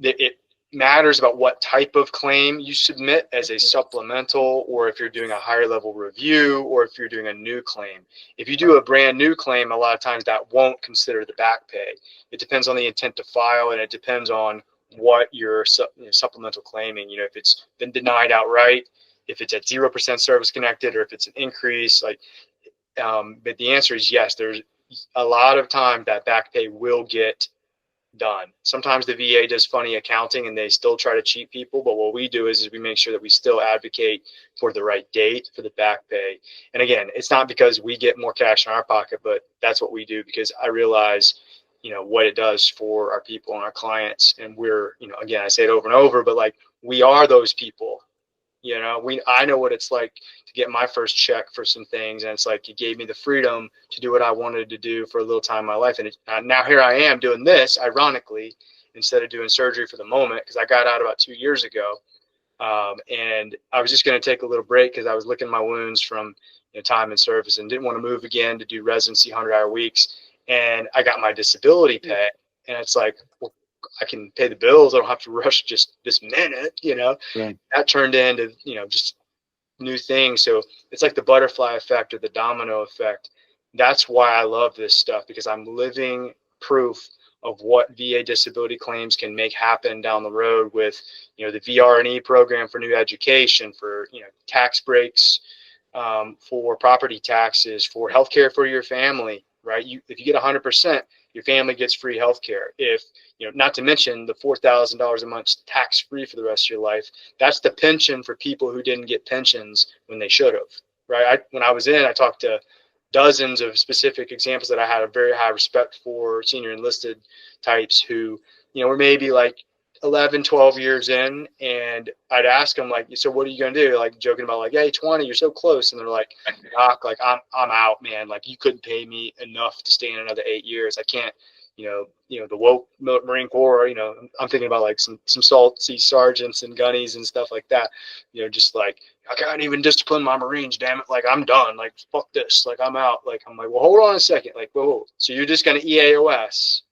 It matters about what type of claim you submit as a supplemental, or if you're doing a higher level review, or if you're doing a new claim. If you do a brand new claim, a lot of times that won't consider the back pay. It depends on the intent to file, and it depends on what you're supplemental claiming. You know, if it's been denied outright, if it's at 0% service connected, or if it's an increase, like. But the answer is yes. There's a lot of time that back pay will get done. Sometimes the VA does funny accounting and they still try to cheat people. But what we do is we make sure that we still advocate for the right date for the back pay. And again, it's not because we get more cash in our pocket, but that's what we do because I realize, you know, what it does for our people and our clients. And we're, you know, again, I say it over and over, but like we are those people. You know, I know what it's like to get my first check for some things, and it's like it gave me the freedom to do what I wanted to do for a little time in my life. And now here I am doing this, ironically, instead of doing surgery for the moment, because I got out about 2 years ago, and I was just going to take a little break because I was licking my wounds from time in service and didn't want to move again to do residency 100-hour weeks. And I got my disability pay, and it's like, well, I can pay the bills. I don't have to rush just this minute, Right. That turned into, just new things. So it's like the butterfly effect or the domino effect. That's why I love this stuff, because I'm living proof of what VA disability claims can make happen down the road with, the VR&E program for new education, for, tax breaks, for property taxes, for healthcare for your family, right? If you get 100%, your family gets free healthcare. If, not to mention the $4,000 a month tax free for the rest of your life. That's the pension for people who didn't get pensions when they should have, right? When I was in, I talked to dozens of specific examples that I had a very high respect for, senior enlisted types who, were maybe like 11, 12 years in, and I'd ask them like, so what are you going to do? Like joking about like, hey, 20, you're so close. And they're like, Doc, like I'm out, man. Like you couldn't pay me enough to stay in another 8 years. I can't, the woke Marine Corps, I'm thinking about like some salt sea sergeants and gunnies and stuff like that, just like, I can't even discipline my Marines, damn it. Like I'm done. Like, fuck this. Like I'm out. Like, I'm like, well, hold on a second. Like, whoa. So you're just going to EAOS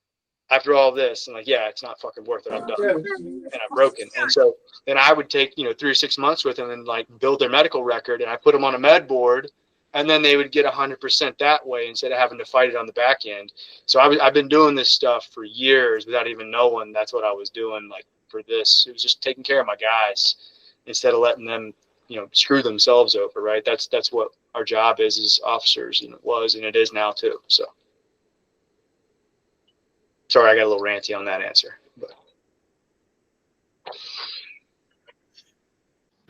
after all this? And like, yeah, it's not fucking worth it. I'm done. And I'm broken. And so then I would take, 3 or 6 months with them and like build their medical record, and I put them on a med board, and then they would get 100% that way instead of having to fight it on the back end. So I've been doing this stuff for years without even knowing that's what I was doing. Like for this, it was just taking care of my guys instead of letting them, screw themselves over. Right. That's what our job is as officers, and it was, and it is now too. So sorry, I got a little ranty on that answer. But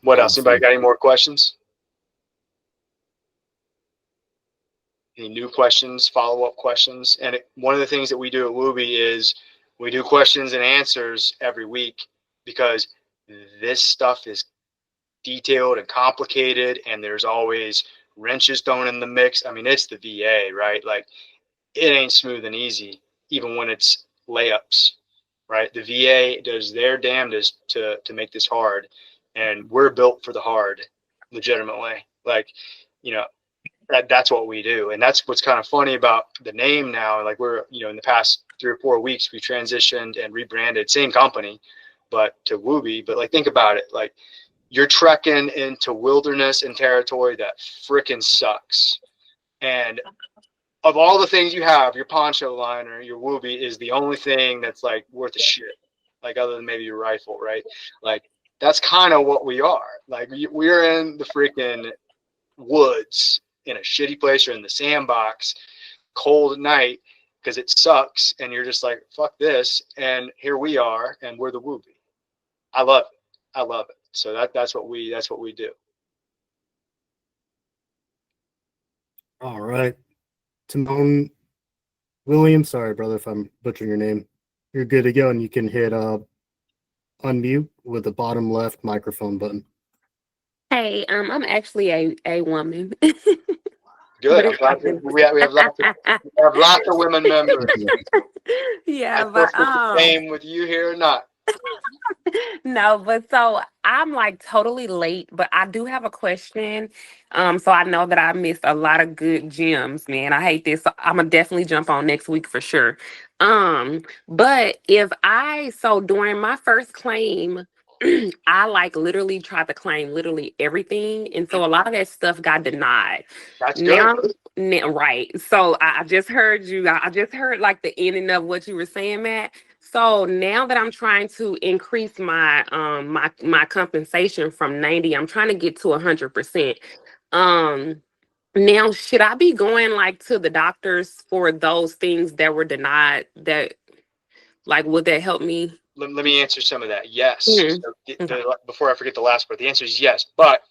what else? Anybody got any more questions? any new questions, follow-up questions. And one of the things that we do at Woobie is we do questions and answers every week, because this stuff is detailed and complicated, and there's always wrenches thrown in the mix. I mean, it's the VA, right? Like, it ain't smooth and easy, even when it's layups, right? The VA does their damnedest to make this hard, and we're built for the hard, legitimately. Like, you know, that's what we do. And that's what's kind of funny about the name now. Like, we're, you know, in the past 3 or 4 weeks, we transitioned and rebranded, same company, but to Woobie. But like, think about it. Like, you're trekking into wilderness and territory that frickin' sucks. And of all the things you have, your poncho liner, your Woobie is the only thing that's like worth a shit. Like, other than maybe your rifle, right? Like, that's kind of what we are. Like, we're in the freaking woods in a shitty place, or in the sandbox, cold at night, because it sucks, and you're just like, fuck this, and here we are, and we're the Woobie. I love it. I love it. So that's what we do. All right. Timon William, sorry, brother, if I'm butchering your name. You're good to go, and you can hit unmute with the bottom left microphone button. Hey, I'm actually a woman. Good. I'm glad we have lots of women members. Yeah, I but feel the same with you here or not. no, but so I'm like totally late, but I do have a question. So I know that I missed a lot of good gems, man. I hate this. So I'm gonna definitely jump on next week for sure. But so during my first claim, I like literally tried to claim literally everything, and so a lot of that stuff got denied. That's Now, good. right. So I just heard you. I just heard like the ending of what you were saying, Matt. So now that I'm trying to increase my my compensation from 90, I'm trying to get to 100%. Now should I be going like to the doctors for those things that were denied? That like would that help me? Let me answer some of that. Yes. Mhm. So before I forget the last part, the answer is yes. But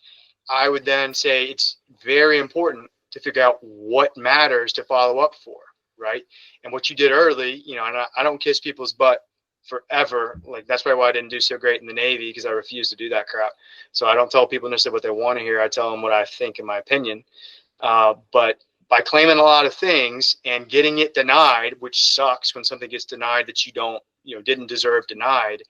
I would then say it's very important to figure out what matters to follow up for, right? And what you did early, you know, and I don't kiss people's butt forever. Like, that's probably why I didn't do so great in the Navy, because I refuse to do that crap. So I don't tell people necessarily what they want to hear. I tell them what I think, in my opinion. But by claiming a lot of things and getting it denied, which sucks when something gets denied that you didn't deserve denied,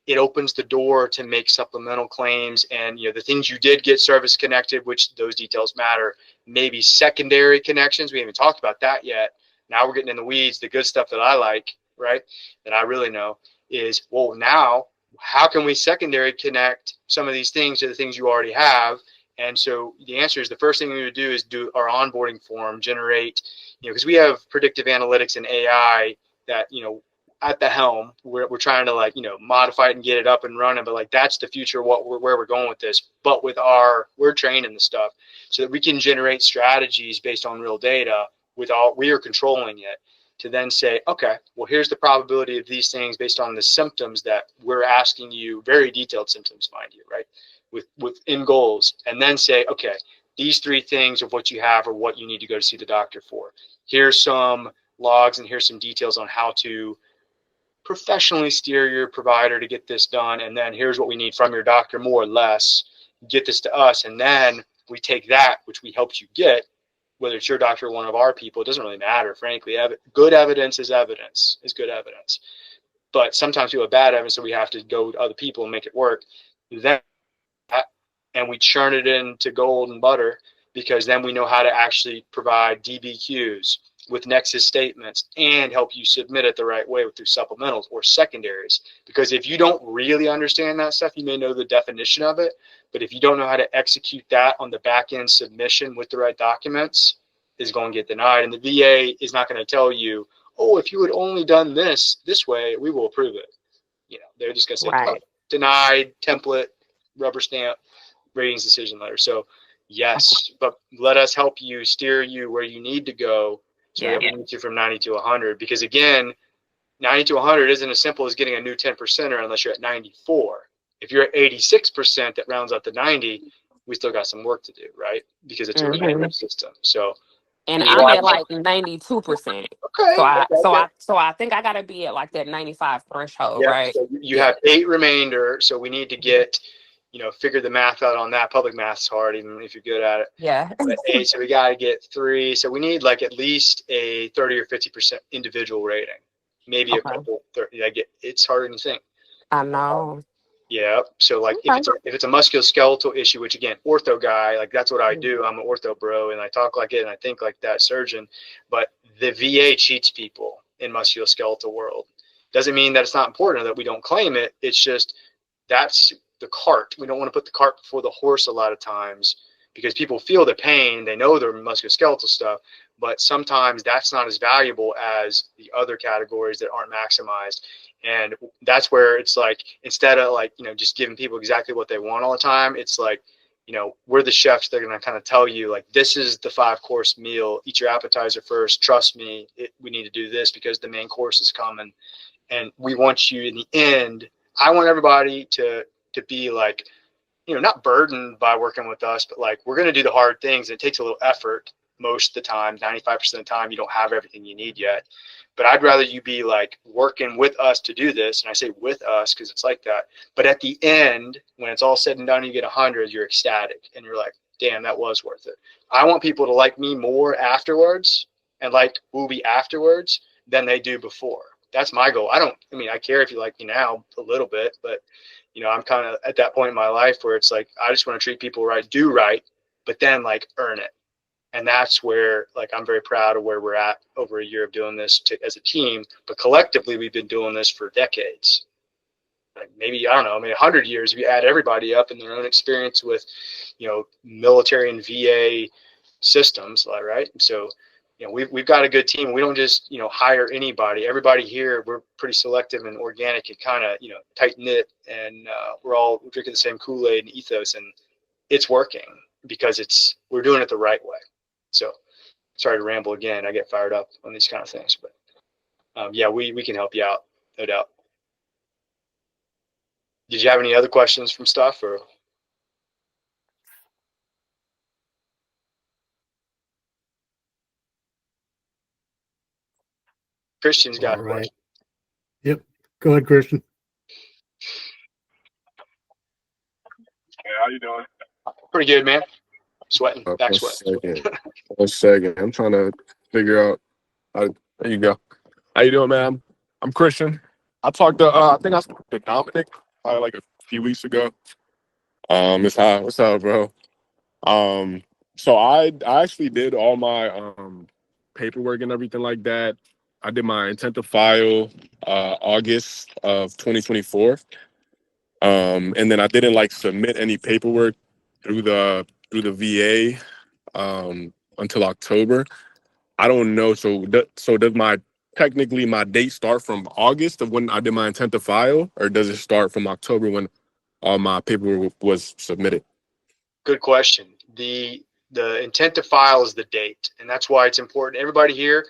it opens the door to make supplemental claims. And, you know, the things you did get service connected, which those details matter, maybe secondary connections. We haven't talked about that yet. Now we're getting in the weeds. The good stuff that I like, right, that I really know is, well, now how can we secondary connect some of these things to the things you already have? And so the answer is, the first thing we would do is do our onboarding form, generate, you know, because we have predictive analytics and AI that, you know, at the helm, we're trying to, like, you know, modify it and get it up and running, but like, that's the future, where we're going with this. But we're training the stuff so that we can generate strategies based on real data. We are controlling it to then say, okay, well, here's the probability of these things based on the symptoms that we're asking you, very detailed symptoms, mind you, right, within goals, and then say, okay, these 3 things of what you have are what you need to go to see the doctor for. Here's some logs, and here's some details on how to professionally steer your provider to get this done, and then here's what we need from your doctor, more or less, get this to us, and then we take that, which we helped you get, whether it's your doctor or one of our people, it doesn't really matter, frankly. Good evidence is good evidence. But sometimes we have bad evidence, so we have to go to other people and make it work. Then, and we churn it into gold and butter, because then we know how to actually provide DBQs with nexus statements and help you submit it the right way through supplementals or secondaries. Because if you don't really understand that stuff, you may know the definition of it, but if you don't know how to execute that on the back end submission with the right documents, is going to get denied. And the VA is not going to tell you, oh, if you had only done this way, we will approve it. You know, they're just going to say, Right. denied, template, rubber stamp, ratings decision letter. So yes, but let us help you, steer you where you need to go, so that we need you from 90 to 100. Because again, 90 to 100 isn't as simple as getting a new 10%er unless you're at 94. If you're at 86%, that rounds out to 90, we still got some work to do, right? Because it's a random system. So and And you I'm want at like 92%. okay, okay. So I think I gotta be at like that 95 threshold, Yep. right? So you Yeah. have 8 remainder. So we need to get, figure the math out on that. Public math's hard, even if you're good at it. Yeah. But 8, so we got to get 3. So we need like at least a 30 or 50% individual rating. Maybe a Okay. couple 30. It's harder than you think. I know. Yeah. So like Okay. if it's a musculoskeletal issue, which again, ortho guy, like that's what I do. I'm an ortho bro, and I talk like it, and I think like that surgeon. But the VA cheats people in musculoskeletal world. Doesn't mean that it's not important or that we don't claim it. It's just that's the cart. We don't want to put the cart before the horse a lot of times because people feel the pain. They know their musculoskeletal stuff, but sometimes that's not as valuable as the other categories that aren't maximized. And that's where it's like, instead of like, just giving people exactly what they want all the time, it's like, we're the chefs. They're going to kind of tell you like, this is the 5-course meal. Eat your appetizer first. Trust me, we need to do this because the main course is coming. And we want you in the end. I want everybody to be like, not burdened by working with us, but like, we're going to do the hard things. It takes a little effort most of the time. 95% of the time, you don't have everything you need yet. But I'd rather you be like working with us to do this. And I say with us because it's like that. But at the end, when it's all said and done, you get 100, you're ecstatic. And you're like, damn, that was worth it. I want people to like me more afterwards and like Woobie afterwards than they do before. That's my goal. I care if you like me now a little bit, but I'm kind of at that point in my life where it's like, I just want to treat people right, do right, but then like earn it. And that's where like, I'm very proud of where we're at over a year of doing this as a team, but collectively we've been doing this for decades. Like maybe, I don't know, 100 years, if you add everybody up in their own experience with, military and VA systems, right? So, we've got a good team. We don't just, hire anybody. Everybody here, we're pretty selective and organic and kind of, tight knit, and we're all drinking the same Kool-Aid and ethos, and it's working because we're doing it the right way. So sorry to ramble again. I get fired up on these kind of things, but yeah, we can help you out, no doubt. Did you have any other questions from stuff or? Christian's got All a right. question. Yep. Go ahead, Christian. Hey, how you doing? Pretty good, man. Sweating, back One sweating. second. 1 second. I'm trying to figure out. There you go. How you doing, man? I'm Christian. I talked to. I think I spoke to Dominic like a few weeks ago. It's hi. What's up, bro? So I actually did all my paperwork and everything like that. I did my intent to file August of 2024. And then I didn't like submit any paperwork through the VA until October. I don't know. So does technically my date start from August of when I did my intent to file, or does it start from October when all my paperwork was submitted? Good question. The intent to file is the date, and that's why it's important. Everybody here,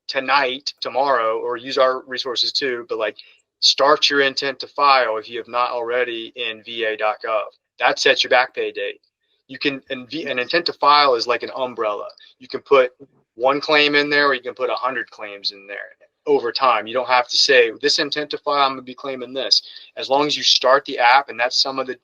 tonight, tomorrow, or use our resources too, but like start your intent to file if you have not already in va.gov. That sets your back pay date. You can, an intent to file is like an umbrella. You can put one claim in there, or you can put 100 claims in there over time. You don't have to say this intent to file, I'm going to be claiming this. As long as you start the app, and that's some of the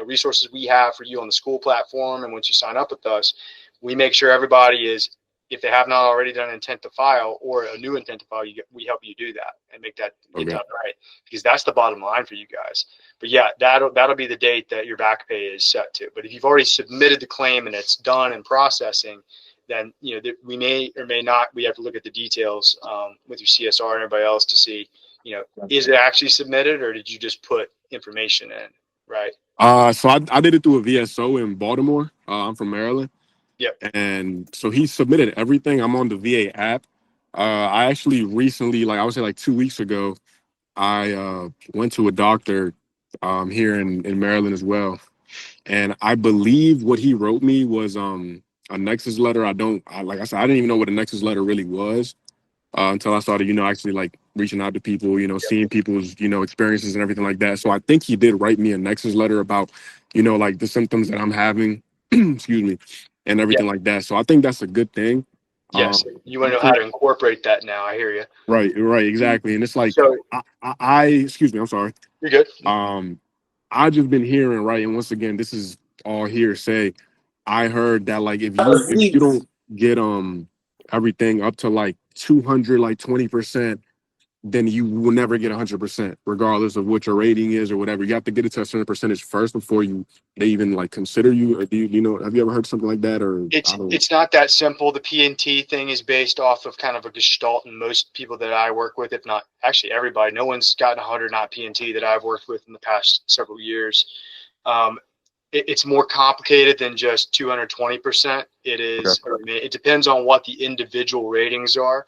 resources we have for you on the school platform. And once you sign up with us, we make sure everybody is, if they have not already done intent to file or a new intent to file, we help you do that and make that get done right, because that's the bottom line for you guys. But yeah, that'll be the date that your back pay is set to. But if you've already submitted the claim and it's done and processing, then we may or may not. We have to look at the details with your CSR and everybody else to see, is it actually submitted or did you just put information in, right? So I did it through a VSO in Baltimore. I'm from Maryland. Yep. And so he submitted everything. I'm on the VA app. I actually recently, like I would say like 2 weeks ago, I went to a doctor here in Maryland as well. And I believe what he wrote me was a nexus letter. Like I said, I didn't even know what a nexus letter really was until I started, actually like reaching out to people, seeing people's, experiences and everything like that. So I think he did write me a nexus letter about, like the symptoms that I'm having, excuse me. and everything like that. So I think that's a good thing. Yes, you want to know how to incorporate that now. I hear you. Right, exactly. And it's like, So excuse me, I'm sorry. you're good. I just been hearing, right, and once again, this is all hearsay. I heard that like if you don't get everything up to like 200, like 20%, then you will never get 100%, regardless of what your rating is or whatever. You have to get it to a certain percentage first before they even like consider you. Or do you know? Have you ever heard something like that? Or it's not that simple. The P&T thing is based off of kind of a gestalt, and most people that I work with, if not actually everybody, no one's gotten 100 not P&T that I've worked with in the past several years. It's more complicated than just 220%. It is. Okay. I mean, it depends on what the individual ratings are.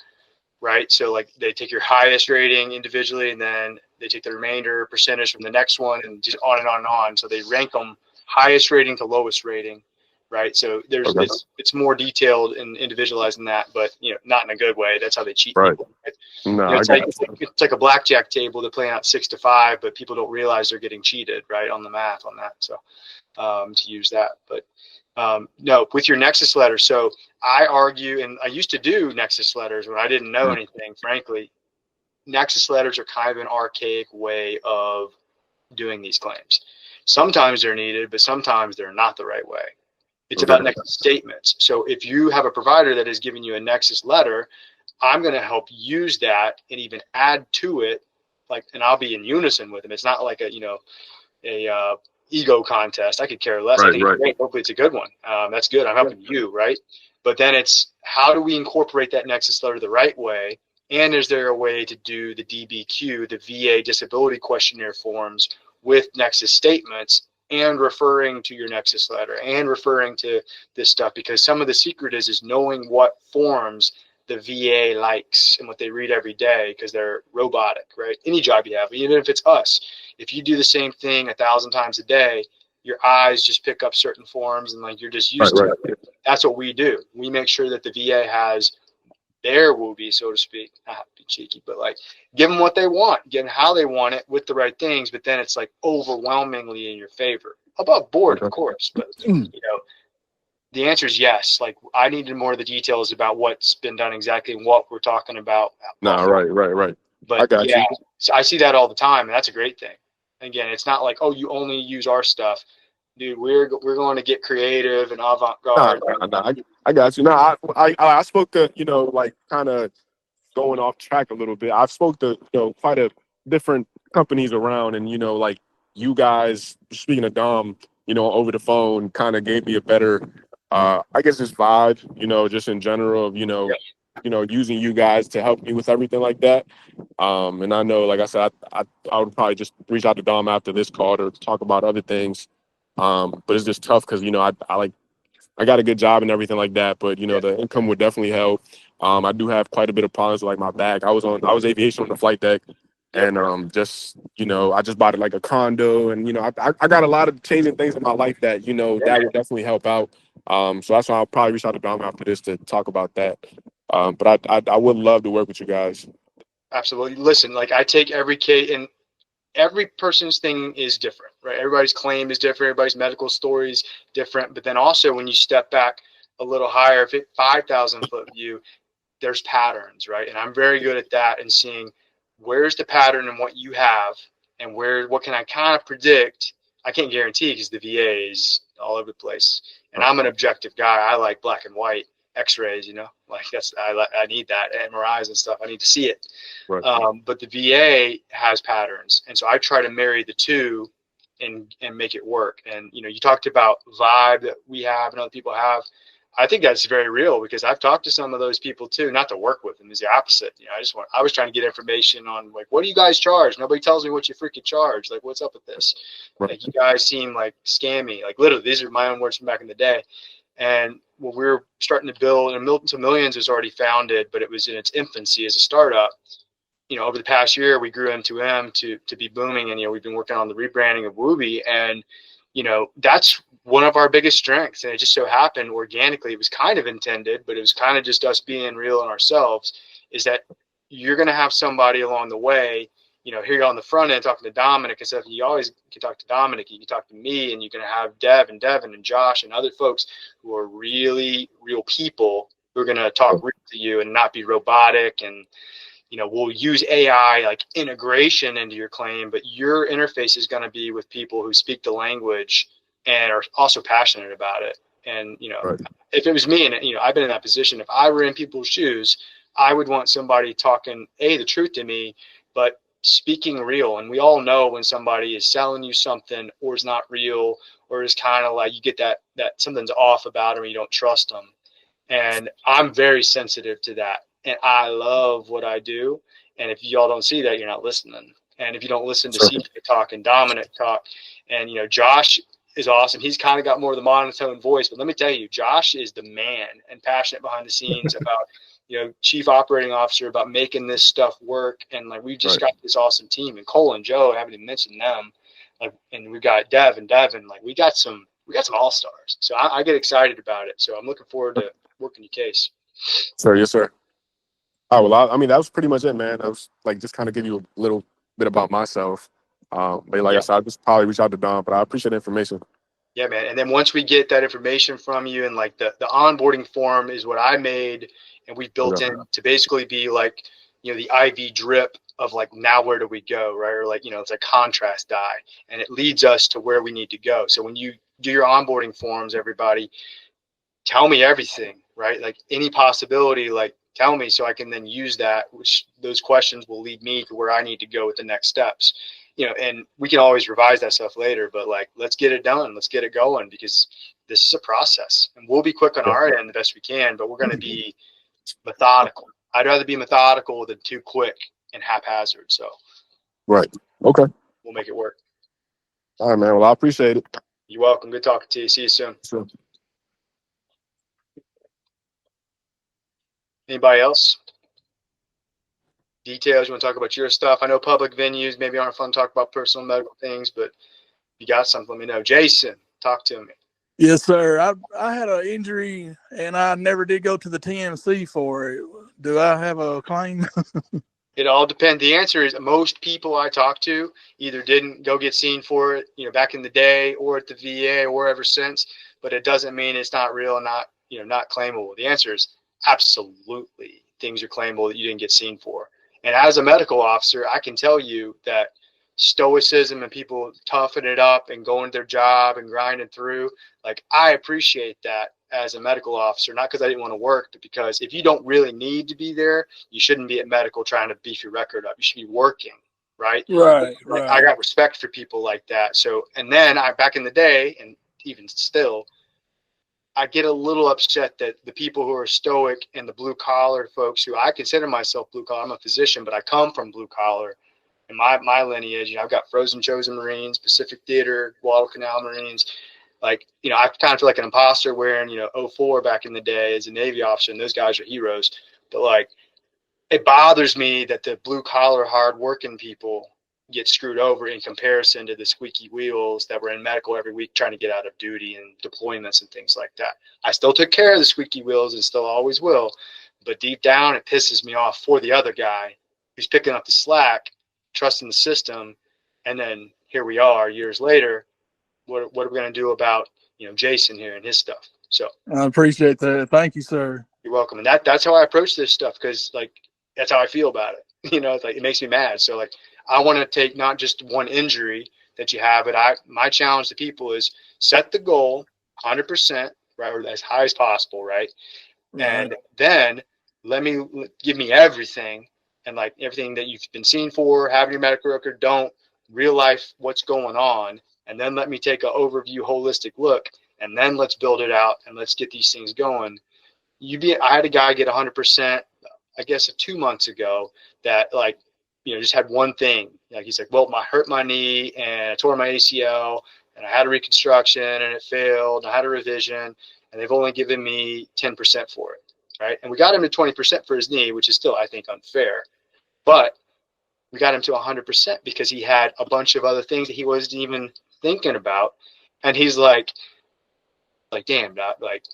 Right. So like they take your highest rating individually, and then they take the remainder percentage from the next one, and just on and on and on. So they rank them highest rating to lowest rating. Right. So there's it's more detailed and individualized than that, but not in a good way. That's how they cheat people. Right? No, it's like a blackjack table. They're playing out 6 to 5, but people don't realize they're getting cheated, right, on the math on that. So to use that. But no, with your Nexus letter. So I argue, and I used to do Nexus letters when I didn't know anything, frankly. Nexus letters are kind of an archaic way of doing these claims. Sometimes they're needed, but sometimes they're not the right way. It's about Nexus statements. So if you have a provider that is giving you a Nexus letter, I'm going to help use that and even add to it, and I'll be in unison with them. It's not like a ego contest. I could care less. I think it's great. Hopefully it's a good one. That's good. I'm helping you, right? But then it's how do we incorporate that Nexus letter the right way? And is there a way to do the DBQ, the VA disability questionnaire forms with Nexus statements and referring to your Nexus letter and referring to this stuff? Because some of the secret is knowing what forms the VA likes and what they read every day, because they're robotic, right? Any job you have, even if it's us, if you do the same thing 1,000 times a day, your eyes just pick up certain forms and you're just used to it. That's what we do. We make sure that the VA has their Woobie, so to speak. Not to be cheeky, but give them what they want, give them how they want it with the right things. But then it's overwhelmingly in your favor, above board, of course. But the answer is yes. I needed more of the details about what's been done exactly and what we're talking about. No, right. But I got you. So I see that all the time, and that's a great thing. Again, it's not like, oh, you only use our stuff. Dude, we're going to get creative and avant-garde. I got you. No, I spoke to, kind of going off track a little bit. I've spoke to, quite a different companies around, and, you guys, speaking of Dom, over the phone kind of gave me a better, I guess just vibe, just in general of, using you guys to help me with everything like that. And I know, like I said, I would probably just reach out to Dom after this call to talk about other things. But it's just tough because, I got a good job and everything like that, but the income would definitely help. I do have quite a bit of problems with my back. I was aviation on the flight deck, and I just bought it a condo, and I got a lot of changing things in my life that that would definitely help out. So that's why I'll probably reach out to Dom after this to talk about that. But I would love to work with you guys. Absolutely. Listen, I take every case, and every person's thing is different, right? Everybody's claim is different. Everybody's medical story is different. But then also when you step back a little higher, if it's 5,000 foot view, there's patterns, right? And I'm very good at that and seeing where's the pattern in what you have and what can I kind of predict. I can't guarantee because the VA is all over the place. And I'm an objective guy. I like black and white x-rays, I need that, MRIs and stuff. I need to see it. Right. But the VA has patterns. And so I try to marry the two and make it work. And, you talked about vibe that we have and other people have. I think that's very real because I've talked to some of those people too, not to work with them, is the opposite. I was trying to get information on what do you guys charge? Nobody tells me what you freaking charge. What's up with this? Right. You guys seem scammy. Literally, these are my own words from back in the day. And when we were starting to build, and Milton to Millions was already founded, but it was in its infancy as a startup. Over the past year, we grew M2M to be booming, and we've been working on the rebranding of Woobie, and that's one of our biggest strengths. And it just so happened organically, it was kind of intended, but it was kind of just us being real in ourselves. Is that you're going to have somebody along the way, here you're on the front end talking to Dominic and stuff. You always can talk to Dominic, you can talk to me, and you can have Dev and Devin and Josh and other folks who are really real people who are going to talk real to you and not be robotic. And, we'll use AI like integration into your claim, but your interface is going to be with people who speak the language and are also passionate about it. And, Right. if it was me, and, I've been in that position, if I were in people's shoes, I would want somebody talking, the truth to me, but speaking real. And we all know when somebody is selling you something or is not real, or is kind of like you get that something's off about them, or you don't trust them. And I'm very sensitive to that. And I love what I do. And if y'all don't see that, you're not listening. And if you don't listen to CJ talk and Dominic talk, and, Josh is awesome. He's kind of got more of the monotone voice, but let me tell you, Josh is the man and passionate behind the scenes about, chief operating officer, about making this stuff work. And like, we've just got this awesome team, and Cole and Joe, I haven't even mentioned them. And we've got Dev and Devin, like we got some all-stars. So I get excited about it. So I'm looking forward to working your case. Sir, yes, sir. Oh, well, I mean, that was pretty much it, man. I was like, just kind of give you a little bit about myself. But like I said, I'll just probably reach out to Dom, but I appreciate the information. Yeah, man. And then once we get that information from you, and like the onboarding form is what I made, and we built in to basically be like, the IV drip of like, now where do we go, right? Or like, it's a contrast dye, and it leads us to where we need to go. So when you do your onboarding forms, everybody, tell me everything, right? Like any possibility, like tell me, so I can then use that, which those questions will lead me to where I need to go with the next steps. And we can always revise that stuff later, but like, let's get it done. Let's get it going, because this is a process, and we'll be quick on our end the best we can, but we're going to be methodical. I'd rather be methodical than too quick and haphazard. So, Right. Okay. we'll make it work. All right, man. Well, I appreciate it. You're welcome. Good talking to you. See you soon. Sure. Anybody else? Details? You want to talk about your stuff? I know public venues maybe aren't fun to talk about personal medical things, but if you got something, let me know. Jason, talk to me. Yes, sir. I had an injury and I never did go to the TMC for it. Do I have a claim? It all depends. The answer is most people I talk to either didn't go get seen for it, back in the day, or at the VA, or wherever since, but it doesn't mean it's not real and not, not claimable. The answer is absolutely things are claimable that you didn't get seen for. And as a medical officer, I can tell you that stoicism and people toughing it up and going to their job and grinding through, like I appreciate that as a medical officer, not because I didn't want to work, but because if you don't really need to be there, you shouldn't be at medical trying to beef your record up. You should be working, right? Right. I got respect for people like that. So, and then back in the day, and even still, I get a little upset that the people who are stoic and the blue collar folks, who I consider myself blue collar, I'm a physician, but I come from blue collar. In my lineage, I've got Frozen Chosen Marines, Pacific Theater, Guadalcanal Marines. Like, I kind of feel like an imposter wearing, 04 back in the day as a Navy officer, and those guys are heroes. But like, it bothers me that the blue collar, hard working people get screwed over in comparison to the squeaky wheels that were in medical every week trying to get out of duty and deployments and things like that. I still took care of the squeaky wheels and still always will, but deep down it pisses me off for the other guy who's picking up the slack, trusting the system, and then here we are years later. What are we going to do about Jason here and his stuff? So I appreciate that. Thank you, sir. you're welcome. And that's how I approach this stuff, because like that's how I feel about it. It's like it makes me mad. So like I want to take not just one injury that you have, but my challenge to people is set the goal 100%, right, or as high as possible, right? And then give me everything, and like everything that you've been seen for, having your medical record, don't real life what's going on, and then let me take an overview, holistic look, and then let's build it out and let's get these things going. I had a guy get 100%, I guess 2 months ago, that like, just had one thing. Like he's like, well, I hurt my knee and I tore my ACL and I had a reconstruction and it failed. And I had a revision and they've only given me 10% for it. Right. And we got him to 20% for his knee, which is still, I think, unfair. But we got him to 100% because he had a bunch of other things that he wasn't even thinking about. And he's like, damn, doc, like,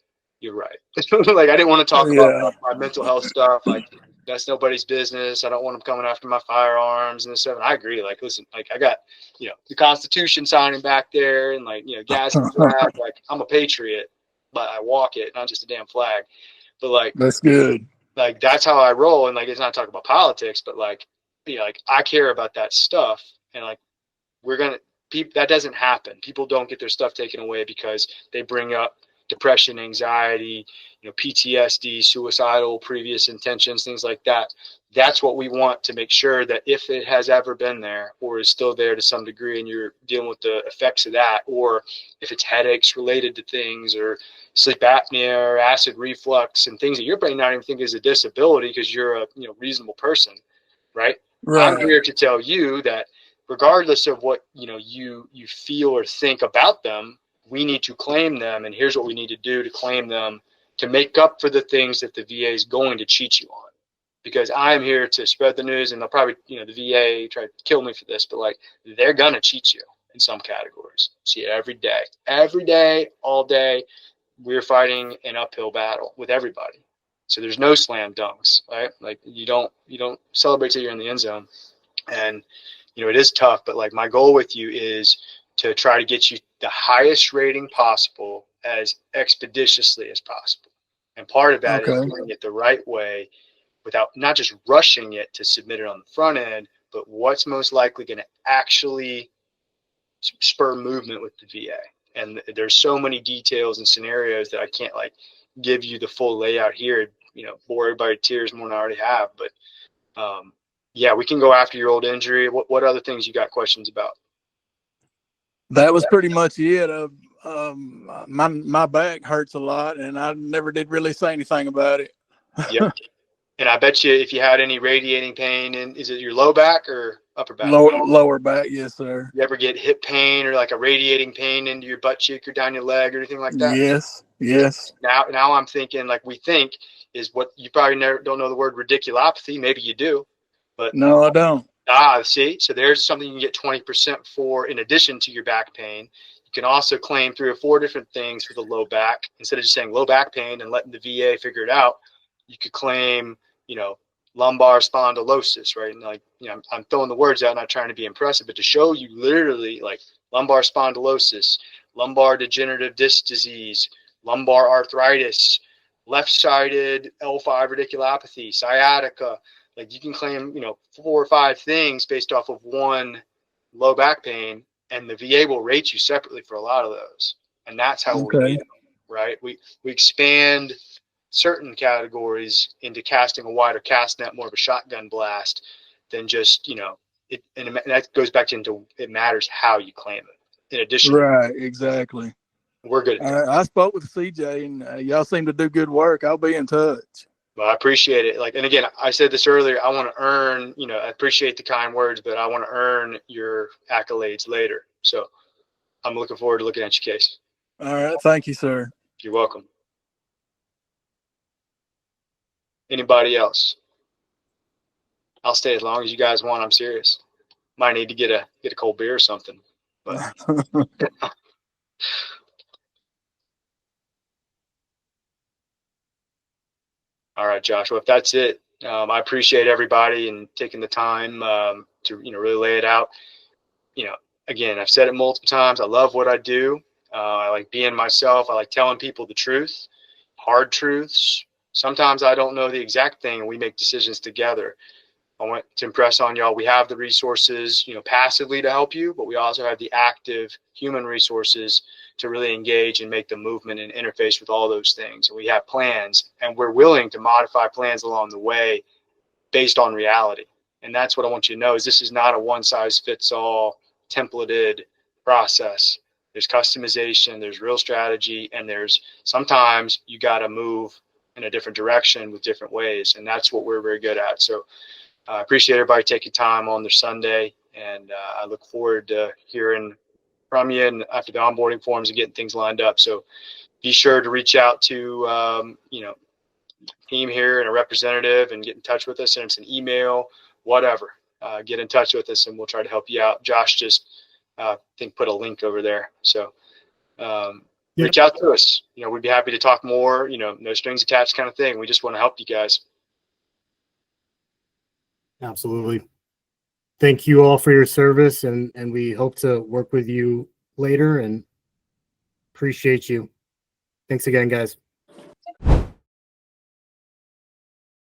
you're right. Like, I didn't want to talk about my mental health stuff. Like, that's nobody's business. I don't want them coming after my firearms and this stuff. And I agree. Like, listen, like I got, the Constitution signing back there and like, gas and flag. Like I'm a patriot, but I walk it, not just a damn flag. But like, That's good. like that's how I roll. And like, it's not talking about politics, but like, like I care about that stuff. And like, that doesn't happen. People don't get their stuff taken away because they bring up depression, anxiety, PTSD, suicidal previous intentions, things like that. That's what we want to make sure that if it has ever been there or is still there to some degree and you're dealing with the effects of that, or if it's headaches related to things or sleep apnea or acid reflux and things that your brain not even think is a disability because you're a reasonable person, right? I'm Right. here to tell you that regardless of what you feel or think about them, we need to claim them, and here's what we need to do to claim them to make up for the things that the VA is going to cheat you on. Because I'm here to spread the news, and they'll probably, the VA try to kill me for this, but like they're gonna cheat you in some categories. See it every day, all day. We're fighting an uphill battle with everybody. So there's no slam dunks, right? Like you don't celebrate till you're in the end zone, and it is tough. But like my goal with you is to try to get you the highest rating possible as expeditiously as possible. And part of that is doing it the right way without not just rushing it to submit it on the front end, but what's most likely going to actually spur movement with the VA. And there's so many details and scenarios that I can't like give you the full layout here, bore everybody to tears more than I already have. But yeah, we can go after your old injury. What other things you got questions about? That was pretty much it. My back hurts a lot, and I never did really say anything about it. Yep. And I bet you if you had any radiating pain, and is it your low back or upper back? Lower back, yes, sir. You ever get hip pain or like a radiating pain into your butt cheek or down your leg or anything like that? Yes. Now I'm thinking like we think is what you probably don't know the word radiculopathy. Maybe you do, but No, I don't. See, so there's something you can get 20% for in addition to your back pain. You can also claim 3 or 4 different things for the low back. Instead of just saying low back pain and letting the VA figure it out, you could claim, lumbar spondylosis, right? And like, I'm throwing the words out, not trying to be impressive, but to show you literally like lumbar spondylosis, lumbar degenerative disc disease, lumbar arthritis, left-sided L5 radiculopathy, sciatica. Like you can claim, 4 or 5 things based off of one low back pain, and the VA will rate you separately for a lot of those. And that's how we do, right? We expand certain categories into casting a wider cast net, more of a shotgun blast than just, and that goes back into it matters how you claim it. In addition, Right, exactly. we're good at that. I spoke with CJ, and y'all seem to do good work. I'll be in touch. Well, I appreciate it. Like, and again, I said this earlier, I want to earn, I appreciate the kind words, but I want to earn your accolades later. So I'm looking forward to looking at your case. All right. Thank you, sir. You're welcome. Anybody else? I'll stay as long as you guys want. I'm serious. Might need to get a cold beer or something. But all right, Josh. Well, if that's it, I appreciate everybody and taking the time to really lay it out. Again, I've said it multiple times. I love what I do. I like being myself. I like telling people the truth, hard truths. Sometimes I don't know the exact thing, and we make decisions together. I want to impress on y'all, we have the resources, passively to help you, but we also have the active human resources to really engage and make the movement and interface with all those things. And we have plans, and we're willing to modify plans along the way based on reality. And that's what I want you to know is this is not a one-size-fits-all templated process. There's customization, there's real strategy, and there's sometimes you got to move in a different direction with different ways. And that's what we're very good at. So I appreciate everybody taking time on their Sunday. And I look forward to hearing from you and after the onboarding forms and getting things lined up. So be sure to reach out to, team here and a representative and get in touch with us. And it's an email, whatever, get in touch with us and we'll try to help you out. Josh just, I think put a link over there. So, reach out to us. We'd be happy to talk more, no strings attached kind of thing. We just want to help you guys. Absolutely. Thank you all for your service, and we hope to work with you later and appreciate you. Thanks again, guys.